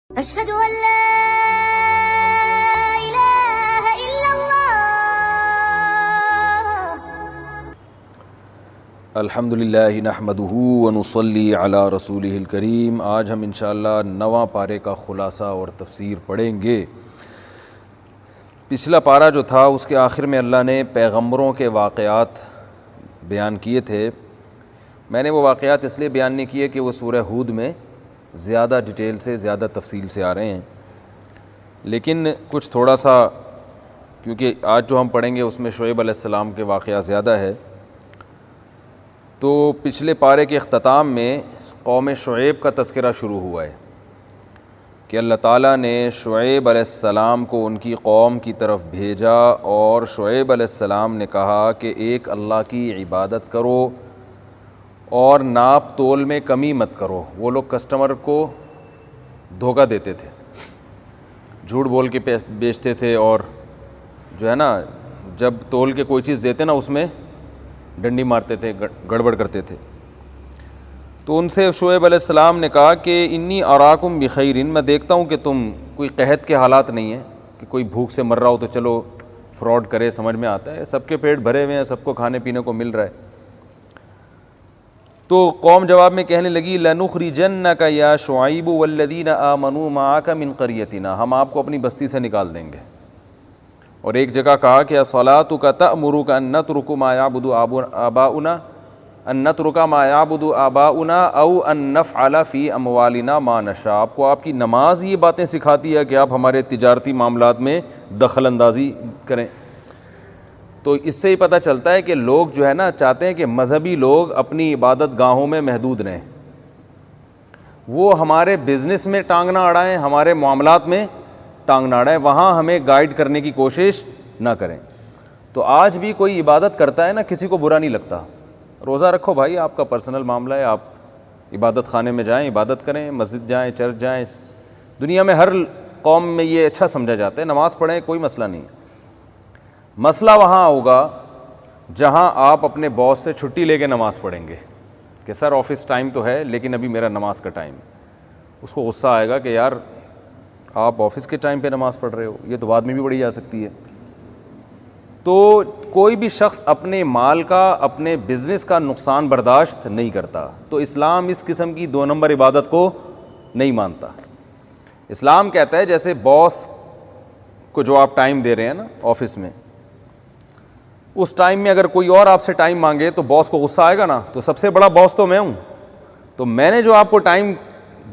अशहदु अल्ला इलाहा इल्लल्लाह। अल्हम्दुलिल्लाहि नहमदुहु व नुसल्ली अला रसूलिहिल करीम। आज हम इंशाअल्लाह नवां पारे का ख़ुलासा और तफसीर पढ़ेंगे। पिछला पारा जो था उसके आखिर में अल्लाह ने पैगम्बरों के वाक़यात बयान किए थे। मैंने वो वाक़यात इसलिए बयान नहीं किए कि वो सूरह हूद में ज़्यादा डिटेल से, ज़्यादा तफसील से आ रहे हैं, लेकिन कुछ थोड़ा सा, क्योंकि आज जो हम पढ़ेंगे उसमें शुएब अलैहिस्सलाम के वाक़या ज़्यादा है, तो पिछले पारे के अख्ताम में कौम शुएब का तज़किरा शुरू हुआ है कि अल्लाह ताला ने शुएब अलैहिस्सलाम को उनकी कौम की तरफ भेजा और शुएब अलैहिस्सलाम ने कहा कि एक अल्लाह की इबादत करो और नाप तोल में कमी मत करो। वो लोग कस्टमर को धोखा देते थे, झूठ बोल के बेचते थे, और जो है ना, जब तोल के कोई चीज़ देते ना उसमें डंडी मारते थे, गड़बड़ करते थे। तो उनसे शुएब अलैहिस्सलाम ने कहा कि इन्नी अराकुम बिखैरिन, मैं देखता हूँ कि तुम कोई कहत के हालात नहीं है कि कोई भूख से मर रहा हो तो चलो फ्रॉड करे, समझ में आता है, सबके पेट भरे हुए हैं, सबको खाने पीने को मिल रहा है। तो कौम जवाब में कहने लगी लनुखरिजन्नका या शुआइब वल्लदीना आमनू माअका मिन क़रियतिना, हम आपको अपनी बस्ती से निकाल देंगे। और एक जगह कहा कि अस्सलातुका तअमुरुका अन नतरुका मा याबुदु आबाउना अन नतरुका मा याबुदु आबाउना औ अन नफ़अला फ़ी अमवालिना मा नशा, आपको आपकी नमाज ये बातें सिखाती है कि आप हमारे तिजारती मामलात में दखल अंदाज़ी करें। तो इससे ही पता चलता है कि लोग जो है ना चाहते हैं कि मज़हबी लोग अपनी इबादत गाहों में महदूद रहें, वो हमारे बिज़नेस में टांग ना अड़ाएँ, हमारे मामलात में टांग ना अड़ाएँ, वहाँ हमें गाइड करने की कोशिश ना करें। तो आज भी कोई इबादत करता है ना, किसी को बुरा नहीं लगता। रोज़ा रखो भाई, आपका पर्सनल मामला है, आप इबादत खाने में जाएँ, इबादत करें, मस्जिद जाएँ, चर्च जाएँ। दुनिया में हर कौम में ये अच्छा समझा जाता है, नमाज़ पढ़ें, कोई मसला नहीं। मसला वहाँ होगा जहाँ आप अपने बॉस से छुट्टी लेके नमाज़ पढ़ेंगे कि सर ऑफिस टाइम तो है लेकिन अभी मेरा नमाज का टाइम। उसको गुस्सा आएगा कि यार आप ऑफिस के टाइम पे नमाज़ पढ़ रहे हो, ये तो बाद में भी पढ़ी जा सकती है। तो कोई भी शख्स अपने माल का, अपने बिज़नेस का नुकसान बर्दाश्त नहीं करता। तो इस्लाम इस किस्म की 2 नंबर इबादत को नहीं मानता। इस्लाम कहता है जैसे बॉस को जो आप टाइम दे रहे हैं ना ऑफिस में, उस टाइम में अगर कोई और आपसे टाइम मांगे तो बॉस को गुस्सा आएगा ना। तो सबसे बड़ा बॉस तो मैं हूँ, तो मैंने जो आपको टाइम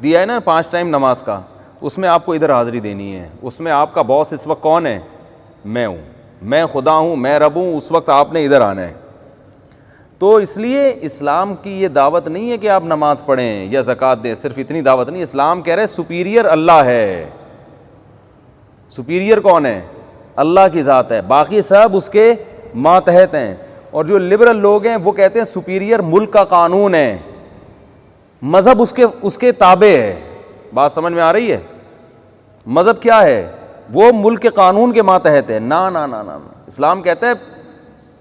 दिया है ना 5 टाइम नमाज का, उसमें आपको इधर हाज़िरी देनी है। उसमें आपका बॉस इस वक्त कौन है? मैं हूँ, मैं खुदा हूँ, मैं रब हूँ, उस वक्त आपने इधर आना है। तो इसलिए इस्लाम की ये दावत नहीं है कि आप नमाज़ पढ़ें या ज़कात दें, सिर्फ इतनी दावत नहीं। इस्लाम कह रहे सुपीरियर अल्लाह है। सुपीरियर कौन है? अल्लाह की ज़ात है, बाकी सब उसके मातहत हैं। और जो लिबरल लोग हैं वो कहते हैं सुपीरियर मुल्क का कानून है, मज़हब उसके ताबे है। बात समझ में आ रही है? मज़हब क्या है? वो मुल्क के कानून के मातहत है। ना ना ना ना, इस्लाम कहता है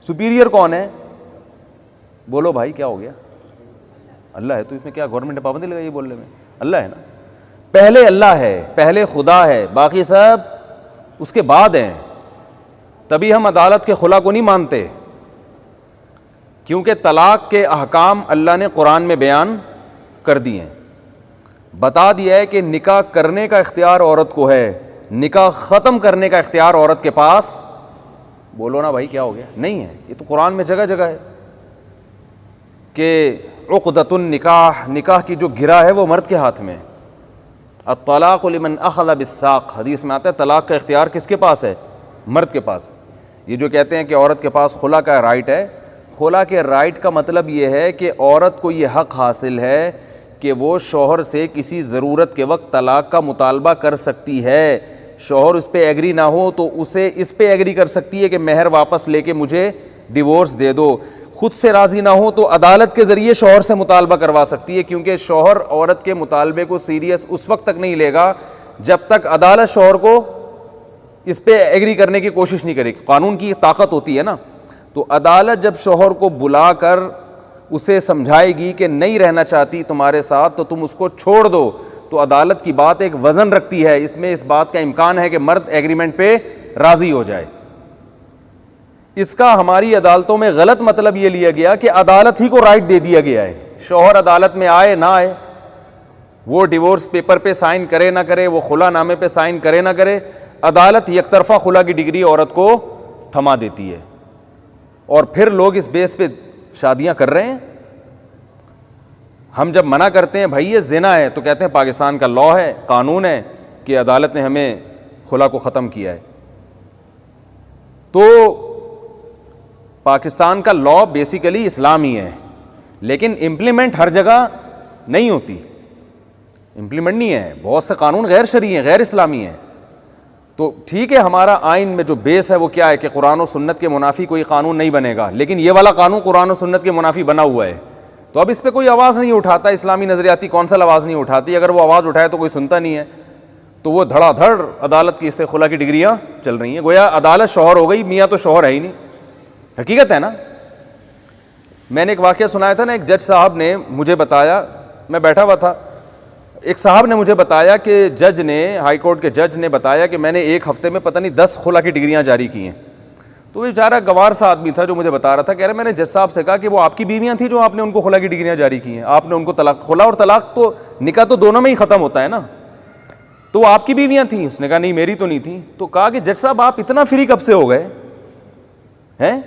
सुपीरियर कौन है? बोलो भाई, क्या हो गया? अल्लाह है। तो इसमें क्या गवर्नमेंट ने पाबंदी लगाई बोलने में? अल्लाह है ना, पहले अल्लाह है, पहले खुदा है, बाकी सब उसके बाद हैं। तभी हम अदालत के खुला को नहीं मानते, क्योंकि तलाक के अहकाम अल्लाह ने कुरान में बयान कर दिए हैं। बता दिया है कि निकाह करने का इख्तियार औरत को है, निकाह ख़त्म करने का इख्तियार औरत के पास, बोलो ना भाई क्या हो गया, नहीं है। ये तो कुरान में जगह जगह है कि उक़दतुन निकाह, निकाह की जो गिरा है वो मर्द के हाथ में। अत्तलाक़ु लिमन अख़ज़ बिस्साक़, हदीस में आता है तलाक का इख्तियार किसके पास है? मर्द के पास। ये जो कहते हैं कि औरत के पास खुला का राइट है, खुला के राइट का मतलब ये है कि औरत को ये हक़ हासिल है कि वो शौहर से किसी ज़रूरत के वक्त तलाक का मुतालबा कर सकती है। शौहर उस पर एग्री ना हो तो उसे इस पे एग्री कर सकती है कि महर वापस लेके मुझे डिवोर्स दे दो। खुद से राज़ी ना हो तो अदालत के ज़रिए शौहर से मुतालबा करवा सकती है, क्योंकि शौहर औरत के मुतालबे को सीरियस उस वक्त तक नहीं लेगा जब तक अदालत शौहर को इस पे एग्री करने की कोशिश नहीं करेगी। कानून की ताकत होती है ना। तो अदालत जब शौहर को बुलाकर उसे समझाएगी कि नहीं रहना चाहती तुम्हारे साथ तो तुम उसको छोड़ दो, तो अदालत की बात एक वज़न रखती है, इसमें इस बात का इम्कान है कि मर्द एग्रीमेंट पे राज़ी हो जाए। इसका हमारी अदालतों में गलत मतलब ये लिया गया कि अदालत ही को राइट दे दिया गया है, शौहर अदालत में आए ना आए, वो डिवोर्स पेपर पे साइन करे ना करे, वो खुला नामे पे साइन करे ना करे, अदालत एक तरफा खुला की डिग्री औरत को थमा देती है और फिर लोग इस बेस पे शादियां कर रहे हैं। हम जब मना करते हैं भाई ये ज़िना है, तो कहते हैं पाकिस्तान का लॉ है, कानून है कि अदालत ने हमें खुला को ख़त्म किया है। तो पाकिस्तान का लॉ बेसिकली इस्लामी है, लेकिन इम्प्लीमेंट हर जगह नहीं होती, इम्प्लीमेंट नहीं है। बहुत से कानून गैर शरई हैं, गैर इस्लामी हैं। तो ठीक है, हमारा आइन में जो बेस है वो क्या है कि कुरान और सुन्नत के मुनाफी कोई कानून नहीं बनेगा, लेकिन ये वाला कानून कुरान और सुन्नत के मुनाफी बना हुआ है, तो अब इस पर कोई आवाज़ नहीं उठाता। इस्लामी नज़रियाती कौंसल आवाज़ नहीं उठाती, अगर वो आवाज़ उठाए तो कोई सुनता नहीं है, तो वो धड़ाधड़ अदालत की इससे खुला की डिग्रियाँ चल रही हैं, गोया अदालत शौहर हो गई, मियाँ तो शौहर है ही नहीं। हकीकत है ना। मैंने एक वाक़या सुनाया था ना, एक जज साहब ने मुझे बताया, मैं बैठा हुआ था, एक साहब ने मुझे बताया कि जज ने, हाई कोर्ट के जज ने बताया कि मैंने एक हफ़्ते में पता नहीं 10 खुला की डिग्रियां जारी की हैं। तो बेचारा गवार सा आदमी था जो मुझे बता रहा था, कह रहे मैंने जज साहब से कहा कि वो आपकी बीवियां थी जो आपने उनको खुला की डिग्रियां जारी की हैं, आपने उनको तलाक, खुला और तलाक तो निकाह तो दोनों में ही ख़त्म होता है ना, तो वो आपकी बीवियां थी? उसने कहा नहीं मेरी तो नहीं थी। तो कहा कि जज साहब आप इतना फ्री कब से हो गए हैं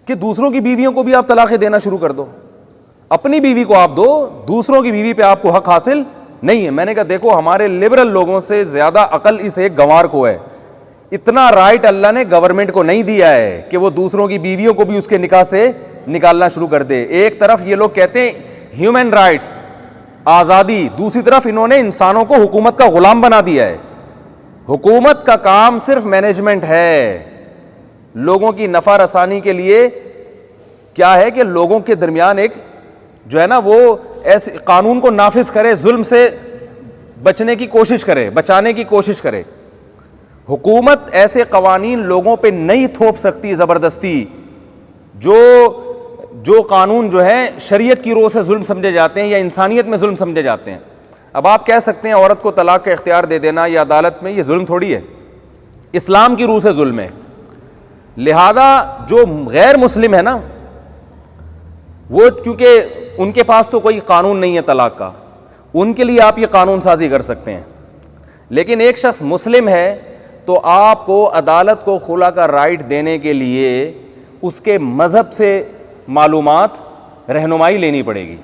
कि दूसरों की बीवियों को भी आप तलाक़ें देना शुरू कर दो? अपनी बीवी को आप दो, दूसरों की बीवी पे आपको हक हासिल नहीं है। मैंने कहा देखो, हमारे लिबरल लोगों से ज़्यादा अकल इस एक गंवार को है। इतना राइट अल्लाह ने गवर्नमेंट को नहीं दिया है कि वो दूसरों की बीवियों को भी उसके निकाह से निकालना शुरू कर दे। एक तरफ ये लोग कहते हैं ह्यूमन राइट्स, आज़ादी, दूसरी तरफ इन्होंने इंसानों को हुकूमत का गुलाम बना दिया है। हुकूमत का काम सिर्फ मैनेजमेंट है, लोगों की नफ़ा रसानी के लिए क्या है कि लोगों के दरमियान एक जो है ना वो ऐसे कानून को नाफिज करे, जुल्म से बचने की कोशिश करे, बचाने की कोशिश करे। हुकूमत ऐसे कवानीन लोगों पे नहीं थोप सकती ज़बरदस्ती, जो कानून जो है शरीयत की रोह से जुल्म समझे जाते हैं या इंसानियत में जुल्म समझे जाते हैं। अब आप कह सकते हैं औरत को तलाक का इख्तियार दे देना या अदालत में, ये जुल्म थोड़ी है, इस्लाम की रूह से जुल्म है। लिहाजा जो गैर मुस्लिम है ना, वो क्योंकि उनके पास तो कोई कानून नहीं है तलाक का, उनके लिए आप ये कानून साजी कर सकते हैं। लेकिन एक शख्स मुस्लिम है तो आपको अदालत को खुला का राइट देने के लिए उसके मज़हब से मालूमात, रहनुमाई लेनी पड़ेगी।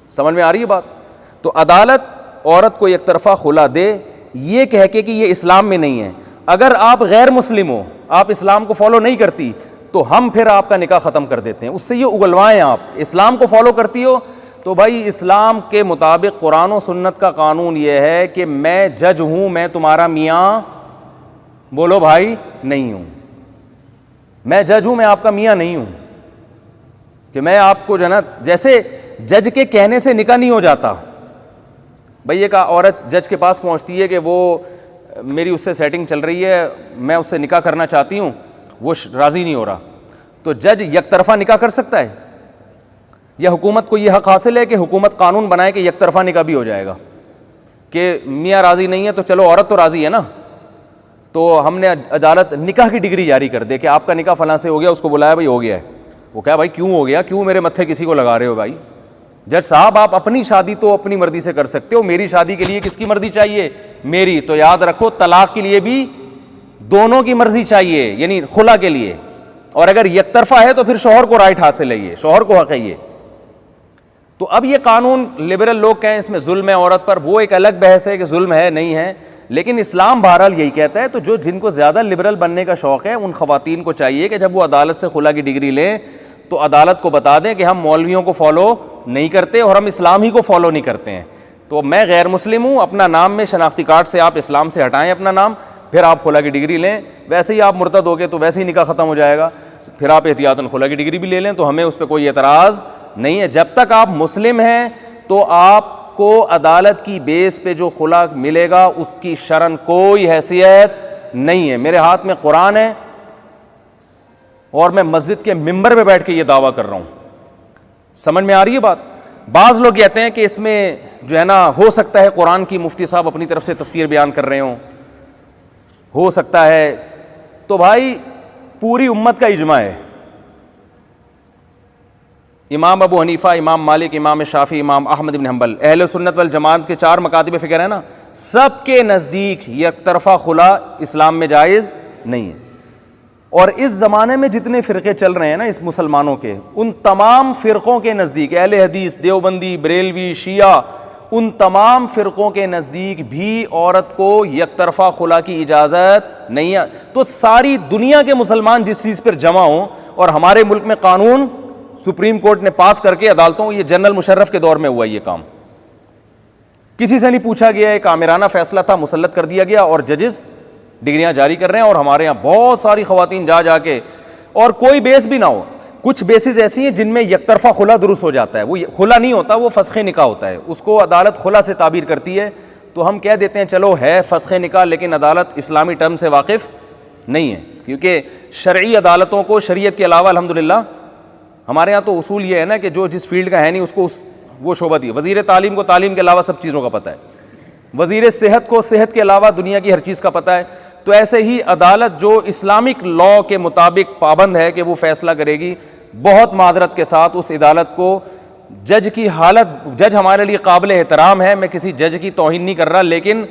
समझ में आ रही है बात? तो अदालत औरत को एक तरफ़ा खुला दे ये कह के कि ये इस्लाम में नहीं है। अगर आप गैर मुस्लिम हो, आप इस्लाम को फॉलो नहीं करती, तो हम फिर आपका निकाह ख़त्म कर देते हैं। उससे ये उगलवाएं, आप इस्लाम को फॉलो करती हो तो भाई इस्लाम के मुताबिक कुरान और सुन्नत का कानून ये है कि मैं जज हूँ, मैं तुम्हारा मियाँ बोलो भाई नहीं हूँ, मैं जज हूँ, मैं आपका मियाँ नहीं हूँ, कि मैं आपको जो है ना, जैसे जज के कहने से निकाह नहीं हो जाता। भाई एक औरत जज के पास पहुँचती है कि वो मेरी उससे सेटिंग चल रही है, मैं उससे निकाह करना चाहती हूँ, वो राज़ी नहीं हो रहा, तो जज एक तरफ़ा निकाह कर सकता है? या हुकूमत को ये हक़ हासिल है कि हुकूमत कानून बनाए कि एक तरफ़ा निकाह भी हो जाएगा कि मियाँ राज़ी नहीं है तो चलो औरत तो राज़ी है ना, तो हमने अदालत निकाह की डिग्री जारी कर दे कि आपका निकाह फ़लाँ से हो गया, उसको बुलाया भाई हो गया है। वो क्या भाई क्यों हो गया, क्यों मेरे मत्थे किसी को लगा रहे हो? भाई जज साहब आप अपनी शादी तो अपनी मर्ज़ी से कर सकते हो, मेरी शादी के लिए किसकी मर्ज़ी चाहिए? मेरी। तो याद रखो तलाक के लिए भी दोनों की मर्ज़ी चाहिए, यानी खुला के लिए। और अगर एक तरफ़ा है तो फिर शौहर को राइट हासिल है, ये शौहर को हक़ है ये। तो अब ये कानून लिबरल लोग कहें इसमें जुल्म है औरत पर, वो एक अलग बहस है कि जुल्म है नहीं है, लेकिन इस्लाम बहरहाल यही कहता है। तो जो जिनको ज़्यादा लिबरल बनने का शौक़ है उन ख़वातीन को चाहिए कि जब वो अदालत से खुला की डिग्री लें तो अदालत को बता दें कि हम मौलवियों को फॉलो नहीं करते और हम इस्लाम ही को फॉलो नहीं करते हैं। तो मैं गैर मुस्लिम हूँ, अपना नाम में शनाख्ती कार्ड से आप इस्लाम से हटाएँ अपना नाम, फिर आप खुला की डिग्री लें। वैसे ही आप मुर्तद हो गए तो वैसे ही निकाह ख़त्म हो जाएगा, फिर आप एहतियातन खुला की डिग्री भी ले लें, तो हमें उस पर कोई एतराज़ नहीं है। जब तक आप मुस्लिम हैं तो आपको अदालत की बेस पे जो खुला मिलेगा उसकी शरन कोई हैसियत नहीं है। मेरे हाथ में कुरान है और मैं मस्जिद के मिंबर पे बैठ के ये दावा कर रहा हूँ। समझ में आ रही है बात? बाज़ लोग कहते हैं कि इसमें जो है ना, हो सकता है कुरान की मुफ्ती साहब अपनी तरफ से तफसीर बयान कर रहे हों, हो सकता है। तो भाई पूरी उम्मत का इजमा है, इमाम अबू हनीफ़ा, इमाम मालिक, इमाम शाफ़ी, इमाम अहमद बिन हम्बल, अहले सुन्नत वल जमात के 4 मकातिब फ़िक्र है ना, सबके नज़दीक यकतरफ़ा खुला इस्लाम में जायज़ नहीं है। और इस ज़माने में जितने फ़िरक़े चल रहे हैं ना इस मुसलमानों के, उन तमाम फ़िरक़ों के नज़दीक, अहले हदीस, देवबंदी, बरेलवी, शिया, उन तमाम फ़िरक़ों के नज़दीक भी औरत को यकतरफ़ा खुला की इजाज़त नहीं है। तो सारी दुनिया के मुसलमान जिस चीज़ पर जमा हों, और हमारे मुल्क में कानून सुप्रीम कोर्ट ने पास करके अदालतों, ये जनरल मुशर्रफ के दौर में हुआ ये काम, किसी से नहीं पूछा गया, एक आमिराना फैसला था, मुसल्लत कर दिया गया और जजेस डिग्रियां जारी कर रहे हैं। और हमारे यहाँ बहुत सारी ख़वातीन जा जाके, और कोई बेस भी ना हो, कुछ बेसिस ऐसी हैं जिनमें यकतरफ़ा खुला दुरुस्त हो जाता है, वो खुला नहीं होता, वो फ़स्ख़े निकाह होता है, उसको अदालत खुला से ताबीर करती है। तो हम कह देते हैं चलो है फ़स्ख़े निकाह, लेकिन अदालत इस्लामी टर्म से वाकिफ़ नहीं है, क्योंकि शरई अदालतों को शरीयत के अलावा अल्हम्दुलिल्लाह, हमारे यहाँ तो उसूल ये है ना कि जो जिस फील्ड का है नहीं उसको वो शोबा दी। वज़ीर तालीम को तालीम के अलावा सब चीज़ों का पता है, वज़ीर सेहत को सेहत के अलावा दुनिया की हर चीज़ का पता है। तो ऐसे ही अदालत जो इस्लामिक लॉ के मुताबिक पाबंद है कि वो फ़ैसला करेगी, बहुत मादरत के साथ उस अदालत को, जज की हालत, जज हमारे लिए काबिल एहतराम है, मैं किसी जज की तौहीन नहीं कर रहा, लेकिन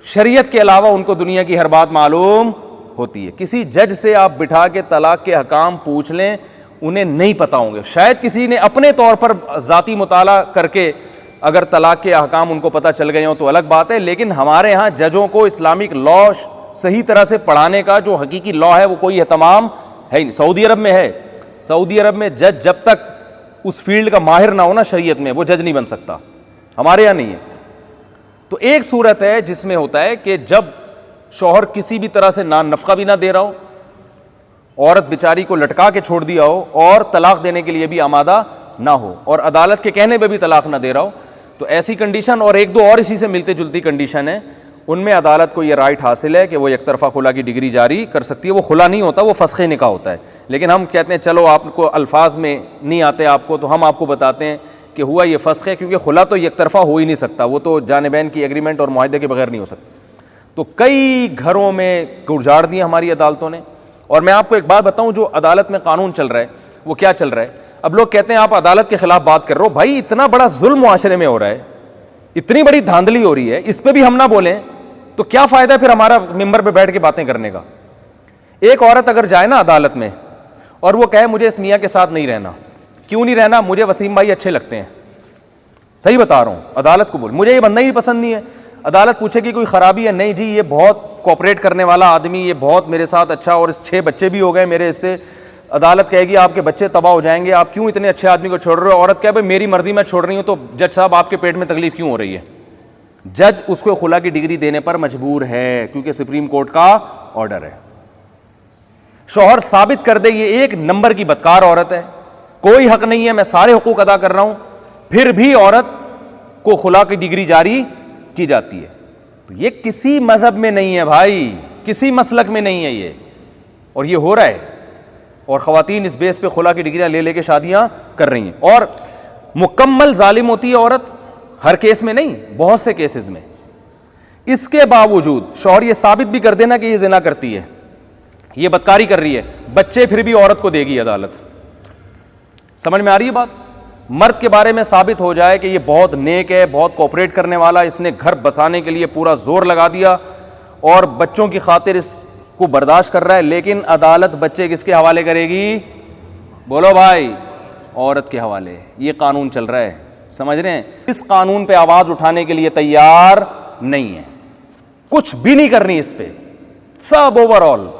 शरीयत के अलावा उनको दुनिया की हर बात मालूम होती है। किसी जज से आप बिठा के तलाक के हकाम पूछ लें, उन्हें नहीं पता होंगे। शायद किसी ने अपने तौर पर ज़ाती मुताला करके अगर तलाक के अहकाम उनको पता चल गए हों तो अलग बात है, लेकिन हमारे यहाँ जजों को इस्लामिक लॉ सही तरह से पढ़ाने का जो हकीकी लॉ है वो कोई एहतमाम है ही नहीं। सऊदी अरब में है, सऊदी अरब में जज जब तक उस फील्ड का माहिर ना हो ना शरीयत में, वो जज नहीं बन सकता, हमारे यहाँ नहीं है। तो एक सूरत है जिसमें होता है कि जब शौहर किसी भी तरह से ना नफ़क़ा भी ना दे रहा हो, औरत बेचारी को लटका के छोड़ दिया हो और तलाक देने के लिए भी आमादा ना हो, और अदालत के कहने पे भी तलाक ना दे रहा हो, तो ऐसी कंडीशन, और एक दो और इसी से मिलते जुलती कंडीशन है, उनमें अदालत को ये राइट हासिल है कि वो एकतरफ़ा खुला की डिग्री जारी कर सकती है। वो खुला नहीं होता, वो फ़स्ख़े निकाह होता है। लेकिन हम कहते हैं चलो आपको अल्फाज में नहीं आते आपको, तो हम आपको बताते हैं कि हुआ ये फ़स्ख़, क्योंकि खुला तो एकतरफ़ा हो ही नहीं सकता, वो तो जानिबैन की एग्रीमेंट और मुआहदे के बगैर नहीं हो सकता। तो कई घरों में उजाड़ दिए हमारी अदालतों ने। और मैं आपको एक बात बताऊं, जो अदालत में कानून चल रहा है वो क्या चल रहा है। अब लोग कहते हैं आप अदालत के खिलाफ बात कर रहे हो, भाई इतना बड़ा जुल्म मुआशरे में हो रहा है, इतनी बड़ी धांधली हो रही है, इस पर भी हम ना बोलें तो क्या फायदा फिर हमारा मिंबर पे बैठ के बातें करने का। एक औरत अगर जाए ना अदालत में और वो कहे मुझे इस मियाँ के साथ नहीं रहना, क्यों नहीं रहना, मुझे वसीम भाई अच्छे लगते हैं, सही बता रहा हूँ, अदालत को बोल मुझे ये बंदा ही पसंद नहीं है। अदालत पूछेगी कोई ख़राबी है, नहीं जी ये बहुत कोऑपरेट करने वाला आदमी, ये बहुत मेरे साथ अच्छा, और 6 बच्चे भी हो गए मेरे इससे। अदालत कहेगी आपके बच्चे तबाह हो जाएंगे, आप क्यों इतने अच्छे आदमी को छोड़ रहे हो। औरत कहे भाई मेरी मर्जी मैं छोड़ रही हूँ, तो जज साहब आपके पेट में तकलीफ क्यों हो रही है। जज उसको खुला की डिग्री देने पर मजबूर है, क्योंकि सुप्रीम कोर्ट का ऑर्डर है। शौहर साबित कर दे ये एक नंबर की बदकार औरत है, कोई हक नहीं है, मैं सारे हुकूक अदा कर रहा हूं, फिर भी औरत को खुला की डिग्री जारी की जाती है। तो ये किसी मजहब में नहीं है भाई, किसी मसलक में नहीं है ये, और ये हो रहा है। और ख़वातीन इस बेस पे खुला की डिग्रियां ले लेके शादियां कर रही हैं। और मुकम्मल जालिम होती है औरत, हर केस में नहीं, बहुत से केसेस में। इसके बावजूद शौहर ये साबित भी कर देना कि ये ज़िना करती है, ये बदकारी कर रही है, बच्चे फिर भी औरत को देगी अदालत। समझ में आ रही है बात। मर्द के बारे में साबित हो जाए कि ये बहुत नेक है, बहुत कोऑपरेट करने वाला, इसने घर बसाने के लिए पूरा जोर लगा दिया और बच्चों की खातिर इसको बर्दाश्त कर रहा है, लेकिन अदालत बच्चे किसके हवाले करेगी, बोलो भाई, औरत के हवाले। ये कानून चल रहा है, समझ रहे हैं। इस कानून पे आवाज उठाने के लिए तैयार नहीं है, कुछ भी नहीं करनी इस पे, सब ओवरऑल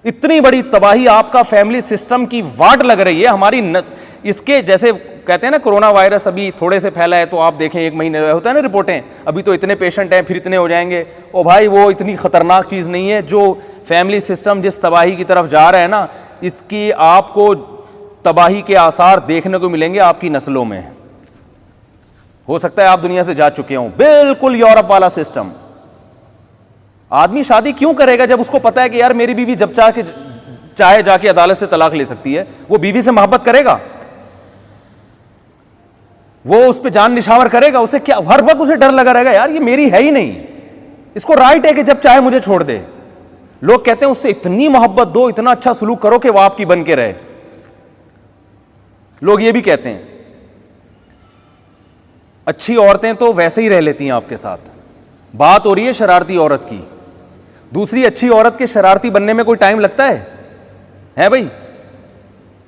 इतनी बड़ी तबाही, आपका फैमिली सिस्टम की वाट लग रही है हमारी इसके जैसे कहते हैं ना कोरोना वायरस अभी थोड़े से फैला है, तो आप देखें 1 महीने होता है ना रिपोर्टें, अभी तो इतने पेशेंट हैं फिर इतने हो जाएंगे। ओ भाई वो इतनी खतरनाक चीज़ नहीं है। जो फैमिली सिस्टम जिस तबाही की तरफ जा रहा है ना, इसकी आपको तबाही के आसार देखने को मिलेंगे आपकी नस्लों में। हो सकता है आप दुनिया से जा चुके हों, बिल्कुल यूरोप वाला सिस्टम। आदमी शादी क्यों करेगा जब उसको पता है कि यार मेरी बीवी जब चाहे जाके अदालत से तलाक ले सकती है, वो बीवी से मोहब्बत करेगा? वो उस पर जान निछावर करेगा, उसे क्या हर वक्त उसे डर लगा रहेगा, यार ये मेरी है ही नहीं, इसको राइट है कि जब चाहे मुझे छोड़ दे। लोग कहते हैं उससे इतनी मोहब्बत दो, इतना अच्छा सलूक करो कि वो आपकी बन के रहे। लोग ये भी कहते हैं अच्छी औरतें तो वैसे ही रह लेती हैं आपके साथ। बात हो रही है शरारती औरत की। दूसरी अच्छी औरत के शरारती बनने में कोई टाइम लगता है भाई?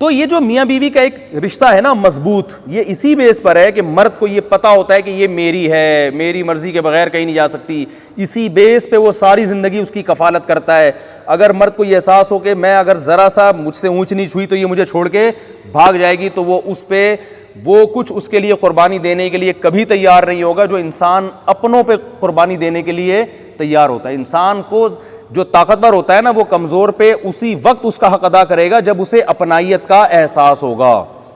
तो ये जो मियाँ बीवी का एक रिश्ता है ना मजबूत, ये इसी बेस पर है कि मर्द को ये पता होता है कि ये मेरी है, मेरी मर्जी के बगैर कहीं नहीं जा सकती। इसी बेस पे वो सारी ज़िंदगी उसकी कफालत करता है। अगर मर्द को ये एहसास हो कि मैं अगर ज़रा सा मुझसे ऊंच नीच हुई तो ये मुझे छोड़ के भाग जाएगी, तो वो उस पर वो कुछ उसके लिए क़ुरबानी देने के लिए कभी तैयार नहीं होगा जो इंसान अपनों पे क़ुरबानी देने के लिए तैयार होता है। इंसान को जो ताकतवर होता है ना, वो कमज़ोर पे उसी वक्त उसका हक अदा करेगा जब उसे अपनाइयत का एहसास होगा।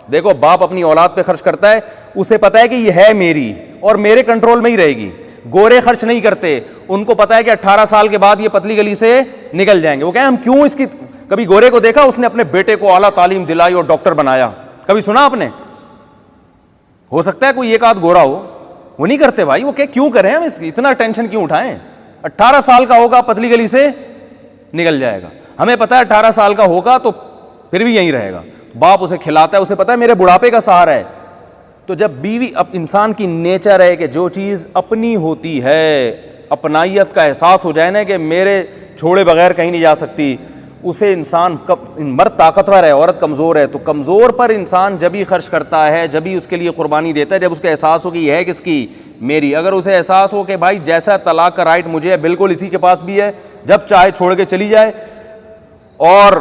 देखो, बाप अपनी औलाद पे खर्च करता है, उसे पता है कि ये है मेरी और मेरे कंट्रोल में ही रहेगी। गोरे खर्च नहीं करते, उनको पता है कि 18 साल के बाद ये पतली गली से निकल जाएंगे। वो कहें हम क्यों इसकी, कभी गोरे को देखा उसने अपने बेटे को आला तालीम दिलाई और डॉक्टर बनाया? कभी सुना आपने? हो सकता है कोई एक आध गोरा हो, वो नहीं करते भाई। वो क्यों करें हम इसकी, इतना टेंशन क्यों उठाएं? 18 साल का होगा पतली गली से निकल जाएगा। हमें पता है 18 साल का होगा तो फिर भी यहीं रहेगा। बाप उसे खिलाता है, उसे पता है मेरे बुढ़ापे का सहारा है। तो जब बीवी, अब इंसान की नेचर है कि जो चीज़ अपनी होती है, अपनाइयत का एहसास हो जाए ना कि मेरे छोड़े बगैर कहीं नहीं जा सकती, उसे इंसान मर्द ताकतवर है, औरत कमज़ोर है। तो कमज़ोर पर इंसान जब ही खर्च करता है, जब ही उसके लिए क़ुरबानी देता है, जब उसका एहसास हो कि यह है किसकी, मेरी। अगर उसे एहसास हो कि भाई जैसा तलाक का राइट मुझे है बिल्कुल इसी के पास भी है, जब चाहे छोड़ के चली जाए, और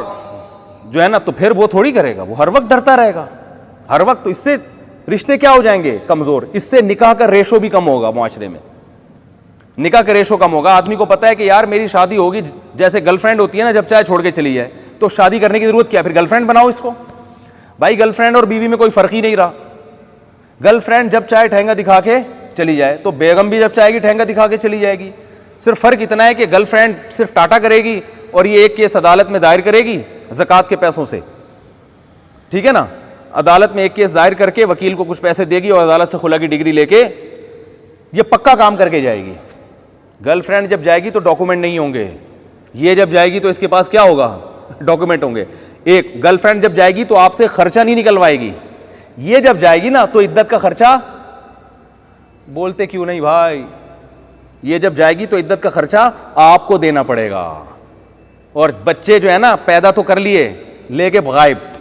जो है ना, तो फिर वो थोड़ी करेगा, वो हर वक्त डरता रहेगा हर वक्त। तो इससे रिश्ते क्या हो जाएंगे? कमज़ोर। इससे निकाह का रेशो भी कम होगा मुआशरे में, निकाह का रेशो कम होगा। आदमी को पता है कि यार मेरी शादी होगी, जैसे गर्लफ्रेंड होती है ना, जब चाहे छोड़ के चली जाए, तो शादी करने की ज़रूरत क्या है? फिर गर्लफ्रेंड बनाओ इसको। भाई गर्लफ्रेंड और बीवी में कोई फ़र्क ही नहीं रहा। गर्लफ्रेंड जब चाहे ठहंगा दिखा के चली जाए, तो बेगम भी जब चाहेगी ठहंगा दिखा के चली जाएगी। सिर्फ फ़र्क इतना है कि गर्लफ्रेंड सिर्फ टाटा करेगी और ये एक केस अदालत में दायर करेगी ज़कात के पैसों से, ठीक है ना। अदालत में एक केस दायर करके वकील को कुछ पैसे देगी और अदालत से खुला की डिग्री लेके ये पक्का काम करके जाएगी। गर्लफ्रेंड जब जाएगी तो डॉक्यूमेंट नहीं होंगे, ये जब जाएगी तो इसके पास क्या होगा? डॉक्यूमेंट होंगे। एक गर्लफ्रेंड जब जाएगी तो आपसे खर्चा नहीं निकलवाएगी, ये जब जाएगी ना तो इद्दत का खर्चा, बोलते क्यों नहीं भाई, ये जब जाएगी तो इद्दत का खर्चा आपको देना पड़ेगा। और बच्चे जो है ना पैदा तो कर लिए लेके गायब।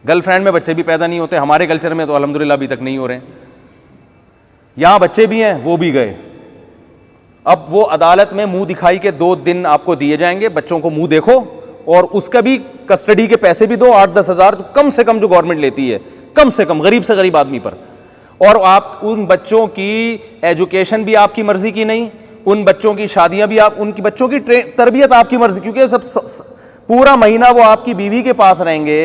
गर्लफ्रेंड में बच्चे भी पैदा नहीं होते, हमारे कल्चर में तो अल्हम्दुलिल्लाह अभी तक नहीं हो रहे। यहां बच्चे भी हैं, वो भी गए। अब वो अदालत में मुंह दिखाई के 2 दिन आपको दिए जाएंगे, बच्चों को मुंह देखो और उसका भी कस्टडी के पैसे भी दो, 8-10 हज़ार कम से कम जो गवर्नमेंट लेती है, कम से कम गरीब से गरीब आदमी पर। और आप उन बच्चों की एजुकेशन भी आपकी मर्जी की नहीं, उन बच्चों की शादियां भी आप, उनकी बच्चों की तरबियत आपकी मर्जी, क्योंकि सब पूरा महीना वो आपकी बीवी के पास रहेंगे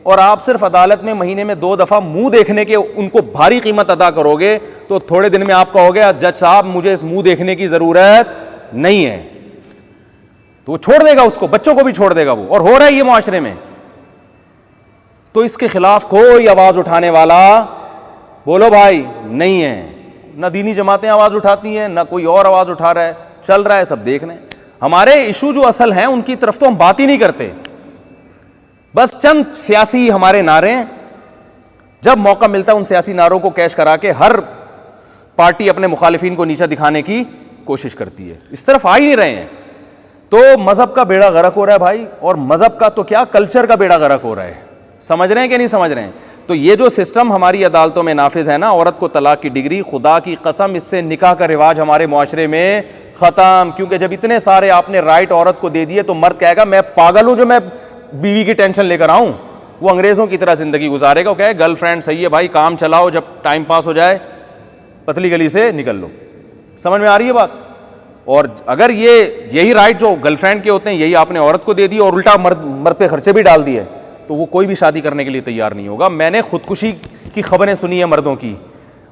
और आप सिर्फ अदालत में महीने में 2 दफ़ा मुंह देखने के उनको भारी कीमत अदा करोगे, तो थोड़े दिन में आप कहोगे जज साहब मुझे इस मुंह देखने की ज़रूरत नहीं है, तो वो छोड़ देगा उसको, बच्चों को भी छोड़ देगा वो। और हो रहा है ये मुआशरे में। तो इसके खिलाफ कोई आवाज़ उठाने वाला बोलो भाई नहीं है। ना दीनी जमातें आवाज़ उठाती हैं, ना कोई और आवाज़ उठा रहा है, चल रहा है सब देख रहे हैं। हमारे इशू जो असल हैं उनकी तरफ तो हम बात ही नहीं करते, बस चंद सियासी हमारे नारे, जब मौका मिलता है उन सियासी नारों को कैश करा के हर पार्टी अपने मुखालिफिन को नीचा दिखाने की कोशिश करती है। इस तरफ आ ही नहीं रहे हैं। तो मज़हब का बेड़ा गर्क हो रहा है भाई, और मज़हब का तो क्या कल्चर का बेड़ा गर्क हो रहा है। समझ रहे हैं कि नहीं समझ रहे हैं? तो ये जो सिस्टम हमारी अदालतों में नाफिज है ना, औरत को तलाक की डिग्री, खुदा की कसम इससे निकाह का रिवाज हमारे मुआशरे में ख़त्म। क्योंकि जब इतने सारे आपने राइट औरत को दे दिए तो मर्द कहेगा मैं पागल हूँ जो मैं बीवी की टेंशन लेकर आऊँ। वो अंग्रेज़ों की तरह ज़िंदगी गुजारेगा। वो कहे गर्लफ्रेंड सही है भाई, काम चलाओ, जब टाइम पास हो जाए पतली गली से निकल लो। समझ में आ रही है बात? और अगर यही राइट जो गर्लफ्रेंड के होते हैं यही आपने औरत को दे दिए और उल्टा मर्द पे खर्चे भी डाल दिए, तो वो कोई भी शादी करने के लिए तैयार नहीं होगा। मैंने खुदकुशी की खबरें सुनी है मर्दों की,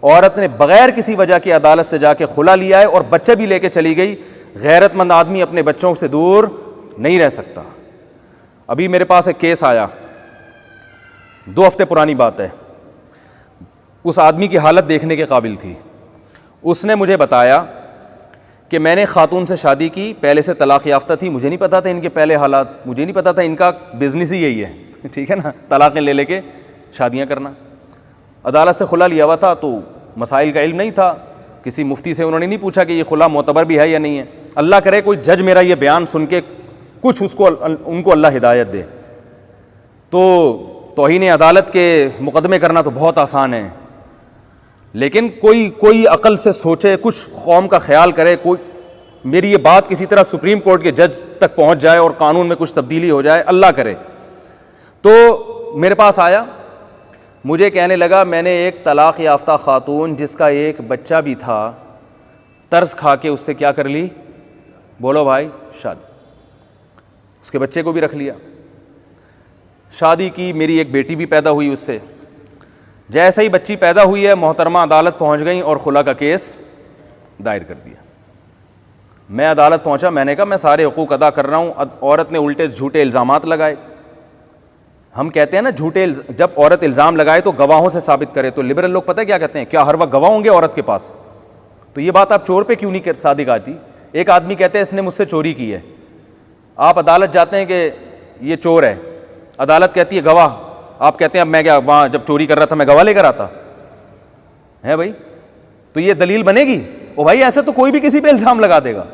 औरत ने बगैर किसी वजह के अदालत से जाके खुला लिया है और बच्चे भी लेके चली गई। गैरतमंद आदमी अपने बच्चों से दूर नहीं रह सकता। अभी मेरे पास एक केस आया, 2 हफ्ते पुरानी बात है। उस आदमी की हालत देखने के काबिल थी। उसने मुझे बताया कि मैंने ख़ातून से शादी की, पहले से तलाक़ याफ्ता थी, मुझे नहीं पता था इनके पहले हालात, मुझे नहीं पता था इनका बिज़नेस ही यही है ठीक है ना, तलाक़ें ले लेके शादियाँ करना। अदालत से खुला लिया हुआ था तो मसाइल का इल्म नहीं था, किसी मुफ्ती से उन्होंने नहीं पूछा कि ये खुला मोतबर भी है या नहीं है। अल्लाह करे कोई जज मेरा ये बयान सुन के कुछ उनको अल्लाह हिदायत दे। तो तौहीन अदालत के मुकदमे करना तो बहुत आसान है, लेकिन कोई अक़ल से सोचे, कुछ कौम का ख्याल करे, कोई मेरी ये बात किसी तरह सुप्रीम कोर्ट के जज तक पहुंच जाए और कानून में कुछ तब्दीली हो जाए, अल्लाह करे। तो मेरे पास आया, मुझे कहने लगा मैंने एक तलाक़ याफ्ता ख़ातून जिसका एक बच्चा भी था, तर्स खा के उससे क्या कर ली, बोलो भाई, शादी। उसके बच्चे को भी रख लिया, शादी की, मेरी एक बेटी भी पैदा हुई उससे। जैसे ही बच्ची पैदा हुई है, मोहतरमा अदालत पहुंच गई और खुला का केस दायर कर दिया। मैं अदालत पहुंचा, मैंने कहा मैं सारे हुकूक अदा कर रहा हूं। औरत ने उल्टे झूठे इल्ज़ामात लगाए। हम कहते हैं ना झूठे, जब औरत इल्ज़ाम लगाए तो गवाहों से साबित करे। तो लिबरल लोग पता है क्या कहते हैं, क्या हर वक्त गवाह होंगे औरत के पास? तो ये बात आप चोर पे क्यों नहीं सादिक आती? एक आदमी कहते हैं इसने मुझसे चोरी की है, आप अदालत जाते हैं कि ये चोर है, अदालत कहती है गवाह, आप कहते हैं अब मैं क्या वहाँ जब चोरी कर रहा था मैं गवाह लेकर आता है भाई? तो ये दलील बनेगी? ओ भाई ऐसे तो कोई भी किसी पे इल्ज़ाम लगा देगा।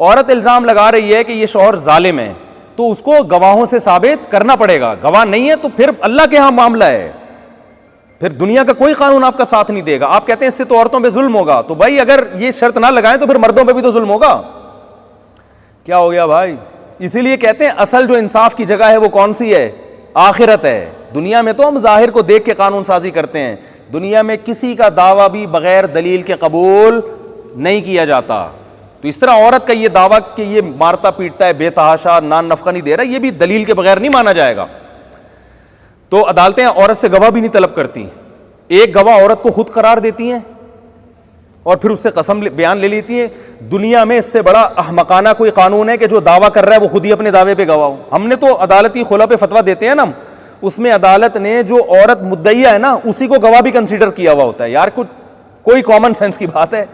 औरत इल्ज़ाम लगा रही है कि ये शौहर जालिम है, तो उसको गवाहों से साबित करना पड़ेगा। गवाह नहीं है तो फिर अल्लाह के यहाँ मामला है, फिर दुनिया का कोई कानून आपका साथ नहीं देगा। आप कहते हैं इससे तो औरतों पे जुल्म होगा, तो भाई अगर ये शर्त ना लगाएं तो फिर मर्दों पे भी तो जुल्म होगा। क्या हो गया भाई? इसीलिए कहते हैं असल जो इंसाफ की जगह है वो कौन सी है? आखिरत है। दुनिया में तो हम जाहिर को देख के कानून साजी करते हैं, दुनिया में किसी का दावा भी बगैर दलील के कबूल नहीं किया जाता। तो इस तरह औरत का ये दावा कि ये मारता पीटता है, बेतहाशा, नान नफका नहीं दे रहा, ये भी दलील के बगैर नहीं माना जाएगा। तो अदालतें औरत से गवाह भी नहीं तलब करती। एक गवाह औरत को खुद करार देती हैं और फिर उससे कसम बयान ले लेती हैं। दुनिया में इससे बड़ा अहमकाना कोई कानून है कि जो दावा कर रहा है वो खुद ही अपने दावे पे गवाह हो। हमने तो अदालती खुला पे फतवा देते हैं ना, उसमें अदालत ने जो औरत मुद्दईया है ना उसी को गवाह भी कंसीडर किया हुआ होता है। यार कोई कॉमन सेंस की बात है।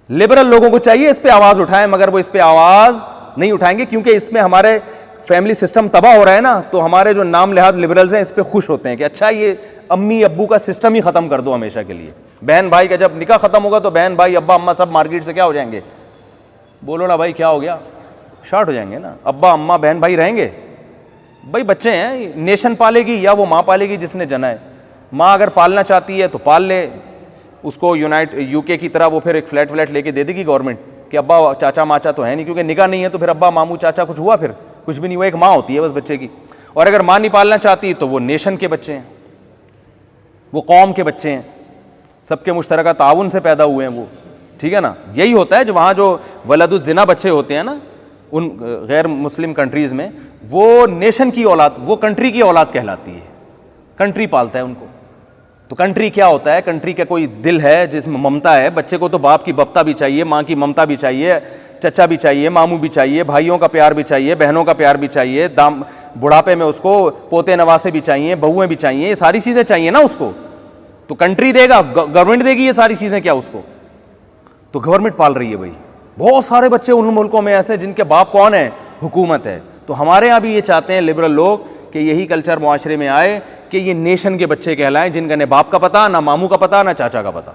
लिबरल लोगों को चाहिए इस पे आवाज उठाएं, मगर वो इस पे आवाज नहीं उठाएंगे क्योंकि इसमें हमारे फैमिली सिस्टम तबाह हो रहा है ना। तो हमारे जो नाम लिहाज लिबरल्स हैं इस पे खुश होते हैं कि अच्छा ये अम्मी अब्बू का सिस्टम ही खत्म कर दो हमेशा के लिए। बहन भाई का जब निकाह खत्म होगा तो बहन भाई अब्बा अम्मा सब मार्केट से क्या हो जाएंगे? बोलो ना भाई, क्या हो गया? शॉर्ट हो जाएंगे ना। अब्बा अम्मा बहन भाई रहेंगे? भाई बच्चे हैं, नेशन पालेगी या वो माँ पालेगी जिसने जना है। माँ अगर पालना चाहती है तो पाल ले, उसको यूके की तरह वो फिर एक फ्लैट व्लैट लेके दे देगी गवर्नमेंट कि अब्बा चाचा माचा तो है नहीं, क्योंकि निकाह नहीं है तो फिर अब्बा मामू चाचा कुछ हुआ, फिर कुछ भी नहीं हुआ। एक माँ होती है बस बच्चे की। और अगर माँ नहीं पालना चाहती तो वो नेशन के बच्चे हैं, वो कौम के बच्चे हैं, सबके मुश्तरका ताउन से पैदा हुए हैं वो, ठीक है ना। यही होता है जो वहाँ जो वलदुज़्ज़िना बच्चे होते हैं ना उन गैर मुस्लिम कंट्रीज़ में, वो नेशन की औलाद, वो कंट्री की औलाद कहलाती है। कंट्री पालता है उनको। तो कंट्री क्या होता है? कंट्री का कोई दिल है जिसमें ममता है। बच्चे को तो बाप की बप्ता भी चाहिए, माँ की ममता भी चाहिए, चचा भी चाहिए, मामू भी चाहिए, भाइयों का प्यार भी चाहिए, बहनों का प्यार भी चाहिए, बुढ़ापे में उसको पोते नवासे भी चाहिए, बहुएं भी चाहिए, ये सारी चीज़ें चाहिए ना उसको। तो कंट्री देगा, गवर्नमेंट देगी ये सारी चीज़ें क्या उसको? तो गवर्नमेंट पाल रही है भाई। बहुत सारे बच्चे उन मुल्कों में ऐसे जिनके बाप कौन है? हुकूमत है। तो हमारे यहाँ भी ये चाहते हैं लिबरल लोग कि यही कल्चर मुआशरे में आए कि ये नेशन के बच्चे कहलाएं, जिनका न बाप का पता, ना मामू का पता, ना चाचा का पता।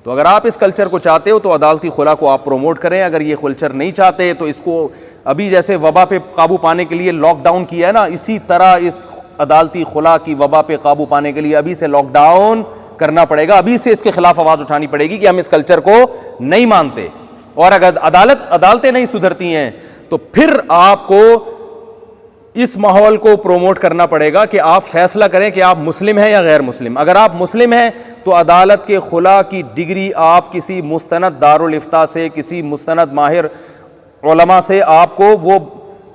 तो अगर आप इस कल्चर को चाहते हो तो अदालती खुला को आप प्रोमोट करें। अगर ये कल्चर नहीं चाहते तो इसको अभी जैसे वबा पे काबू पाने के लिए लॉकडाउन किया है ना, इसी तरह इस अदालती खुला की वबा पे काबू पाने के लिए अभी से लॉकडाउन करना पड़ेगा। अभी से इसके खिलाफ आवाज़ उठानी पड़ेगी कि हम इस कल्चर को नहीं मानते। और अगर अदालतें नहीं सुधरती हैं तो फिर आपको इस माहौल को प्रोमोट करना पड़ेगा कि आप फैसला करें कि आप मुस्लिम हैं या गैर मुस्लिम। अगर आप मुस्लिम हैं तो अदालत के खुला की डिग्री आप किसी मुस्तनद दारुल इफ्ता से, किसी मुस्तनद माहिर उलमा से आपको वो